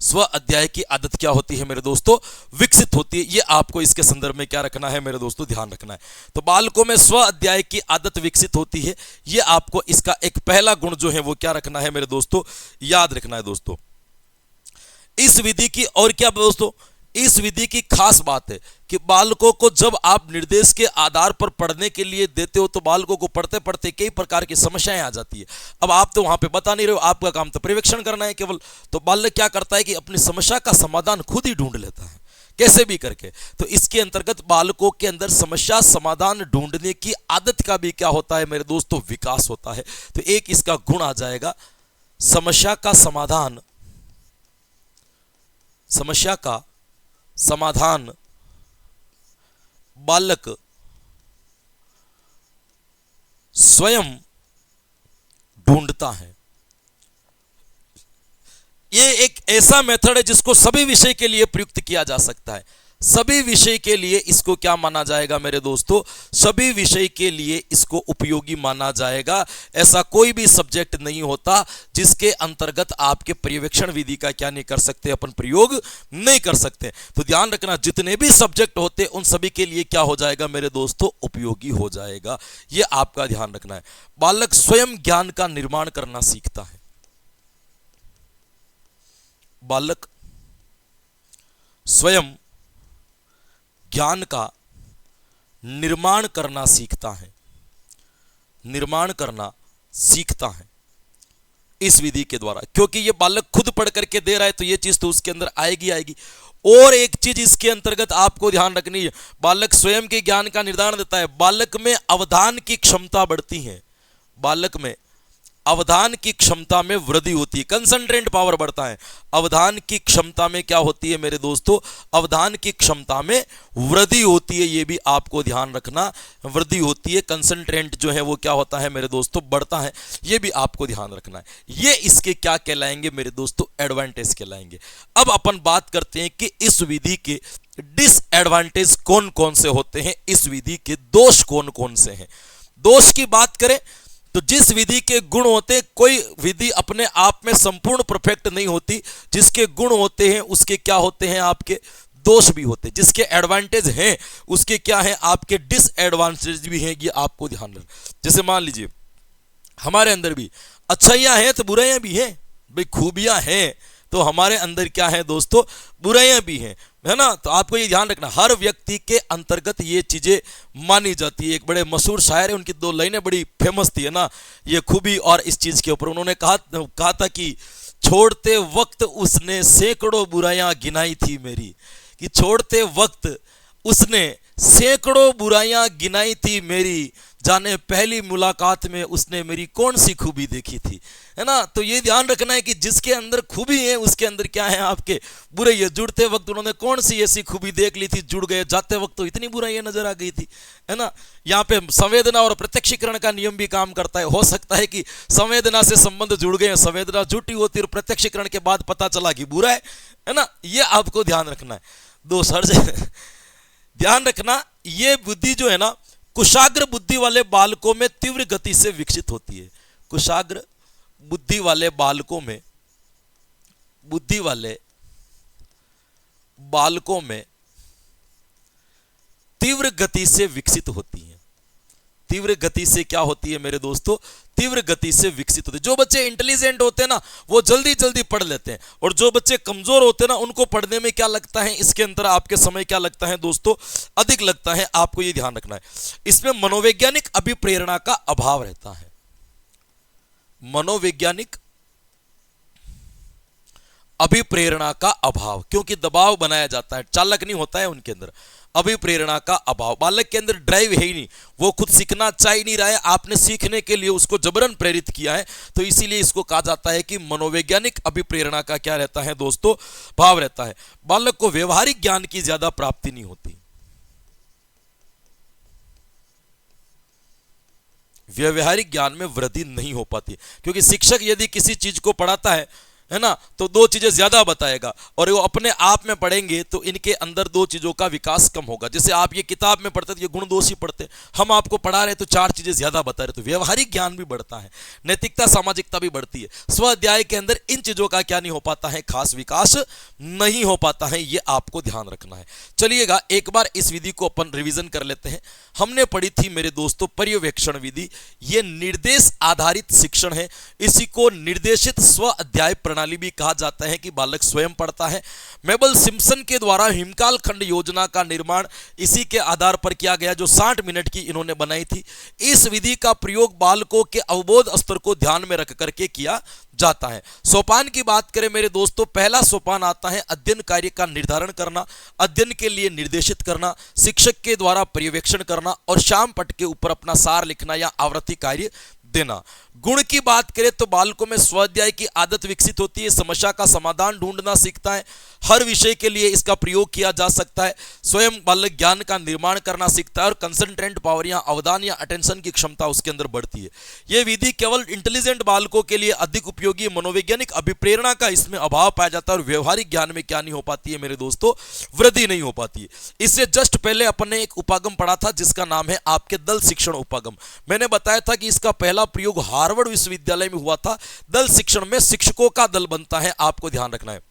स्व अध्याय की आदत क्या होती है मेरे दोस्तों? विकसित होती है। ये आपको इसके संदर्भ में क्या रखना है मेरे दोस्तों? ध्यान रखना है। तो बालकों में स्व अध्याय की आदत विकसित होती है। ये आपको इसका एक पहला गुण जो है वो क्या रखना है मेरे दोस्तों? याद रखना है दोस्तों। इस विधि की और क्या दोस्तों? इस विधि की खास बात है कि बालकों को जब आप निर्देश के आधार पर पढ़ने के लिए देते हो, तो बालकों को पढ़ते पढ़ते कई प्रकार की समस्याएं आ जाती है। अब आप तो वहां पे बता नहीं रहे हो, आपका काम तो पर्यवेक्षण करना है केवल। तो बालक क्या करता है कि अपनी समस्या का समाधान खुद ही ढूंढ लेता है, कैसे भी करके। तो इसके अंतर्गत बालकों के अंदर समस्या समाधान ढूंढने की आदत का भी क्या होता है मेरे दोस्तों? विकास होता है। तो एक इसका गुण आ जाएगा, समस्या का समाधान, समस्या का समाधान बालक स्वयं ढूंढता है। ये एक ऐसा मेथड है जिसको सभी विषय के लिए प्रयुक्त किया जा सकता है। सभी विषय के लिए इसको क्या माना जाएगा मेरे दोस्तों, सभी विषय के लिए इसको उपयोगी माना जाएगा। ऐसा कोई भी सब्जेक्ट नहीं होता जिसके अंतर्गत आपके पर्यवेक्षण विधि का क्या नहीं कर सकते, अपन प्रयोग नहीं कर सकते। तो ध्यान रखना, जितने भी सब्जेक्ट होते उन सभी के लिए क्या हो जाएगा मेरे दोस्तों, उपयोगी हो जाएगा। ये आपका ध्यान रखना है। बालक स्वयं ज्ञान का निर्माण करना सीखता है। बालक स्वयं ज्ञान का निर्माण करना सीखता है, निर्माण करना सीखता है इस विधि के द्वारा, क्योंकि ये बालक खुद पढ़ करके दे रहा है तो ये चीज तो उसके अंदर आएगी आएगी। और एक चीज इसके अंतर्गत आपको ध्यान रखनी है, बालक स्वयं के ज्ञान का निर्धारण देता है। बालक में अवधान की क्षमता बढ़ती है, बालक में अवधान की क्षमता में वृद्धि होती है, कंसंट्रेट पावर बढ़ता है। अवधान की क्षमता में क्या होती है मेरे दोस्तों, अवधान की क्षमता में वृद्धि होती है। ये भी आपको ध्यान रखना, वृद्धि होती है, कंसंट्रेट जो है वो क्या होता है मेरे दोस्तों, बढ़ता है। ये भी आपको ध्यान रखना है। ये इसके क्या कहलाएंगे मेरे दोस्तों, एडवांटेज कहलाएंगे। अब अपन बात करते हैं कि इस विधि के डिसएडवांटेज कौन कौन से होते हैं, इस विधि के दोष कौन कौन से हैं। दोष की बात करें तो जिस विधि के गुण होते, कोई विधि अपने आप में संपूर्ण परफेक्ट नहीं होती, जिसके गुण होते हैं उसके क्या होते हैं, आपके दोष भी होते हैं। जिसके एडवांटेज हैं उसके क्या है, आपके डिसएडवांटेज भी हैं। ये आपको ध्यान रखना। जैसे मान लीजिए हमारे अंदर भी अच्छाइयां हैं तो बुराइयां भी हैं, भाई खूबियां हैं तो हमारे अंदर क्या है दोस्तों, बुराइयां भी हैं, है ना। तो आपको ये ध्यान रखना, हर व्यक्ति के अंतर्गत ये चीजें मानी जाती है। एक बड़े मशहूर शायर है, उनकी दो लाइनें बड़ी फेमस थी, है ना, ये खूबी और इस चीज के ऊपर। उन्होंने कहा था कि छोड़ते वक्त उसने सैकड़ों बुराइयां गिनाई थी मेरी, कि छोड़ते वक्त उसने सैकड़ों बुराइयां गिनाई थी मेरी, जाने पहली मुलाकात में उसने मेरी कौन सी खूबी देखी थी, है ना। तो ये ध्यान रखना है कि जिसके अंदर खूबी है उसके अंदर क्या है, आपके बुराइयां। जुड़ते वक्त उन्होंने कौन सी ऐसी खूबी देख ली थी, जुड़ गए, जाते वक्त तो इतनी बुराइयां नजर आ गई थी, है ना। यहाँ पे संवेदना और प्रत्यक्षीकरण का नियम भी काम करता है। हो सकता है कि संवेदना से संबंध जुड़ गए, संवेदना जुटी होती और प्रत्यक्षीकरण के बाद पता चला कि बुरा है ना। ये आपको ध्यान रखना है। दोस्त हर जगह ध्यान रखना, ये बुद्धि जो है ना, कुशाग्र बुद्धि वाले बालकों में तीव्र गति से विकसित होती है। कुशाग्र बुद्धि वाले बालकों में, बुद्धि वाले बालकों में तीव्र गति से विकसित होती है। तीव्र गति से क्या होती है मेरे दोस्तों, तीव्र गति से विकसित होते हैं। जो बच्चे इंटेलिजेंट होते हैं ना वो जल्दी जल्दी पढ़ लेते हैं, और जो बच्चे कमजोर होते हैं ना उनको पढ़ने में क्या लगता है, इसके अंदर आपके समय क्या लगता है दोस्तों, अधिक लगता है। आपको ये ध्यान रखना है। इसमें मनोवैज्ञानिक अभिप्रेरणा का अभाव रहता है। मनोवैज्ञानिक अभिप्रेरणा का अभाव, क्योंकि दबाव बनाया जाता है, चालक नहीं होता है उनके अंदर। अभिप्रेरणा का अभाव, बालक के अंदर ड्राइव है ही नहीं, वो खुद सीखना चाह ही नहीं रहा है, आपने सीखने के लिए उसको जबरन प्रेरित किया है। तो इसीलिए इसको कहा जाता है कि मनोवैज्ञानिक अभिप्रेरणा का क्या रहता है दोस्तों, भाव रहता है। बालक को व्यवहारिक ज्ञान की ज्यादा प्राप्ति नहीं होती। व्यवहारिक ज्ञान में वृद्धि नहीं हो पाती, क्योंकि शिक्षक यदि किसी चीज को पढ़ाता है ना, तो दो चीजें ज्यादा बताएगा, और वो अपने आप में पढ़ेंगे तो इनके अंदर दो चीजों का विकास कम होगा। जैसे आप ये किताब में पढ़ते तो ये गुण दोष ही पढ़ते, हम आपको पढ़ा रहे तो चार चीजें ज्यादा बता रहे, तो व्यवहारिक ज्ञान भी बढ़ता है, नैतिकता सामाजिकता भी बढ़ती है। स्व अध्याय के अंदर इन चीजों का क्या नहीं हो पाता है, खास विकास नहीं हो पाता है। ये आपको ध्यान रखना है। चलिएगा एक बार इस विधि को अपन रिविजन कर लेते हैं। हमने पढ़ी थी मेरे दोस्तों पर्यवेक्षण विधि। ये निर्देश आधारित शिक्षण है, इसी को निर्देशित स्व अध्याय प्रणाली भी कहा जाता है, कि बालक स्वयं पढ़ता है। मेबल सिम्पसन के द्वारा हिमकाल खंड योजना का निर्माण इसी के आधार पर किया गया, जो 60 मिनट की इन्होंने बनाई थी। इस विधि का प्रयोग बालकों के अवबोध स्तर को ध्यान में रख करके किया जाता है। सोपान की बात करें मेरे दोस्तों, पहला सोपान आता है अध्ययन कार्य का निर्धारण करना, अध्ययन के लिए निर्देशित करना, शिक्षक के द्वारा पर्यवेक्षण करना, और शाम पट के ऊपर अपना सार लिखना या आवृत्ति कार्य देना। गुण की बात करें तो बालकों में स्वाध्याय की आदत विकसित होती है, समस्या का समाधान ढूंढना सीखता है, हर विषय के लिए इसका प्रयोग किया जा सकता है, स्वयं बालक ज्ञान का निर्माण करना सीखता है और कंसंट्रेट पावर या अवधान या अटेंशन की क्षमता उसके अंदर बढ़ती है। यह विधि केवल इंटेलिजेंट बालकों के लिए अधिक उपयोगी, मनोवैज्ञानिक अभिप्रेरणा का इसमें अभाव पाया जाता है और व्यवहारिक ज्ञान में क्या नहीं हो पाती है मेरे दोस्तों, वृद्धि नहीं हो पाती है। इससे जस्ट पहले अपन ने एक उपागम पढ़ा था जिसका नाम है आपके दल शिक्षण उपागम। मैंने बताया था कि इसका पहला प्रयोग हार्वर्ड विश्वविद्यालय में हुआ था। दल शिक्षण में शिक्षकों का दल बनता है, आपको ध्यान रखना है।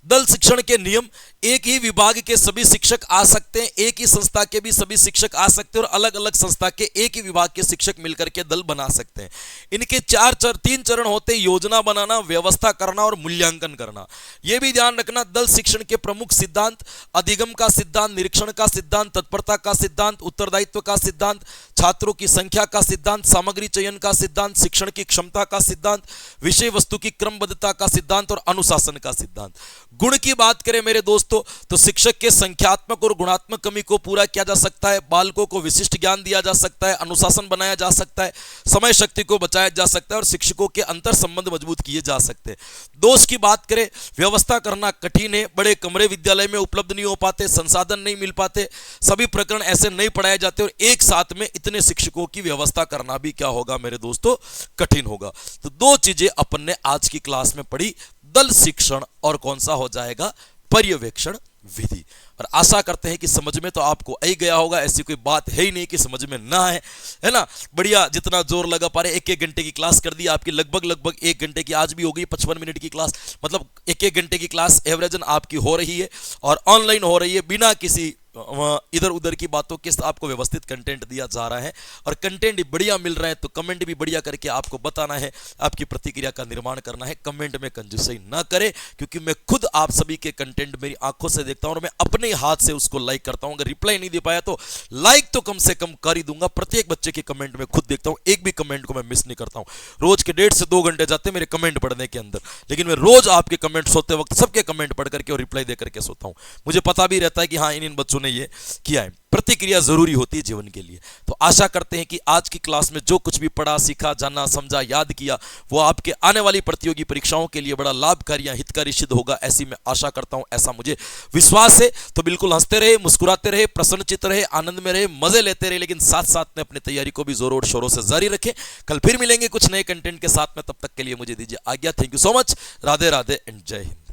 दल शिक्षण के नियम, एक ही विभाग के सभी शिक्षक आ सकते हैं, एक ही संस्था के भी सभी शिक्षक आ सकते हैं और अलग अलग संस्था के एक ही विभाग के शिक्षक मिलकर के दल बना सकते हैं। इनके तीन चरण होते हैं, योजना बनाना, व्यवस्था करना और मूल्यांकन करना। यह भी ध्यान रखना, दल शिक्षण के प्रमुख सिद्धांत अधिगम का सिद्धांत, निरीक्षण का सिद्धांत, तत्परता का सिद्धांत, उत्तरदायित्व का सिद्धांत, छात्रों की संख्या का सिद्धांत, सामग्री चयन का सिद्धांत, शिक्षण की क्षमता का सिद्धांत, विषय वस्तु की क्रमबद्धता का सिद्धांत और अनुशासन का सिद्धांत। गुण की बात करें मेरे दोस्तों तो शिक्षक के संख्यात्मक और गुणात्मक कमी को पूरा किया जा सकता है, बालकों को विशिष्ट ज्ञान दिया जा सकता है, अनुशासन बनाया जा सकता है, समय शक्ति को बचाया जा सकता है और शिक्षकों के अंतर संबंध मजबूत किए जा सकते हैं। दोष की बात करें, व्यवस्था करना कठिन है, बड़े कमरे विद्यालय में उपलब्ध नहीं हो पाते, संसाधन नहीं मिल पाते, सभी प्रकरण ऐसे नहीं पढ़ाए जाते और एक साथ में इतने शिक्षकों की व्यवस्था करना भी क्या होगा मेरे दोस्तों, कठिन होगा। तो दो चीजें अपन ने आज की क्लास में पढ़ी, दल शिक्षण और कौन सा हो जाएगा, पर्यवेक्षण विधि। और आशा करते हैं कि समझ में तो आपको आ ही गया होगा, ऐसी कोई बात है ही नहीं कि समझ में ना है ना। बढ़िया, जितना जोर लगा पा रहे, एक घंटे की क्लास कर दी आपकी, लगभग 1 घंटे की आज भी हो गई, 55 मिनट की क्लास, मतलब 1 घंटे की क्लास एवरेजन आपकी हो रही है और ऑनलाइन हो रही है, बिना किसी इधर उधर की बातों के आपको व्यवस्थित कंटेंट दिया जा रहा है और कंटेंट बढ़िया मिल रहा है तो कमेंट भी बढ़िया करके आपको बताना है, आपकी प्रतिक्रिया का निर्माण करना है। कमेंट में कंजूसी ना करें क्योंकि मैं खुद आप सभी के कंटेंट मेरी आंखों से देखता हूं और मैं अपने हाथ से उसको लाइक करता हूं। अगर रिप्लाई नहीं दे पाया तो लाइक तो कम से कम कर ही दूंगा। प्रत्येक बच्चे के कमेंट में खुद देखता हूं, एक भी कमेंट को मैं मिस नहीं करता हूं। रोज के 1.5 से 2 घंटे जाते हैं मेरे कमेंट पढ़ने के अंदर, लेकिन मैं रोज आपके कमेंट सोते वक्त सबके कमेंट पढ़ करके और रिप्लाई दे करके सोता हूं। मुझे पता भी रहता है कि हाँ इन बच्चों ने ये किया है। प्रतिक्रिया जरूरी होती है जीवन के लिए। तो आशा करते हैं कि आज की क्लास में जो कुछ भी पढ़ा, सीखा, जाना, समझा, याद किया वो आपके आने वाली प्रतियोगी परीक्षाओं के लिए बड़ा लाभकारी या हितकारी सिद्ध होगा, ऐसी मैं आशा करता हूं, ऐसा मुझे विश्वास है। तो बिल्कुल हंसते रहे, मुस्कुराते रहे, प्रसन्नचित्त रहे, आनंद में रहे, मजे लेते रहे, लेकिन साथ साथ में अपनी तैयारी को भी जोरों और शोरों से जारी रखें। कल फिर मिलेंगे कुछ नए कंटेंट के साथ में, तब तक के लिए मुझे दीजिए आज्ञा। Thank you so much. Radhe Radhe and जय हिंद।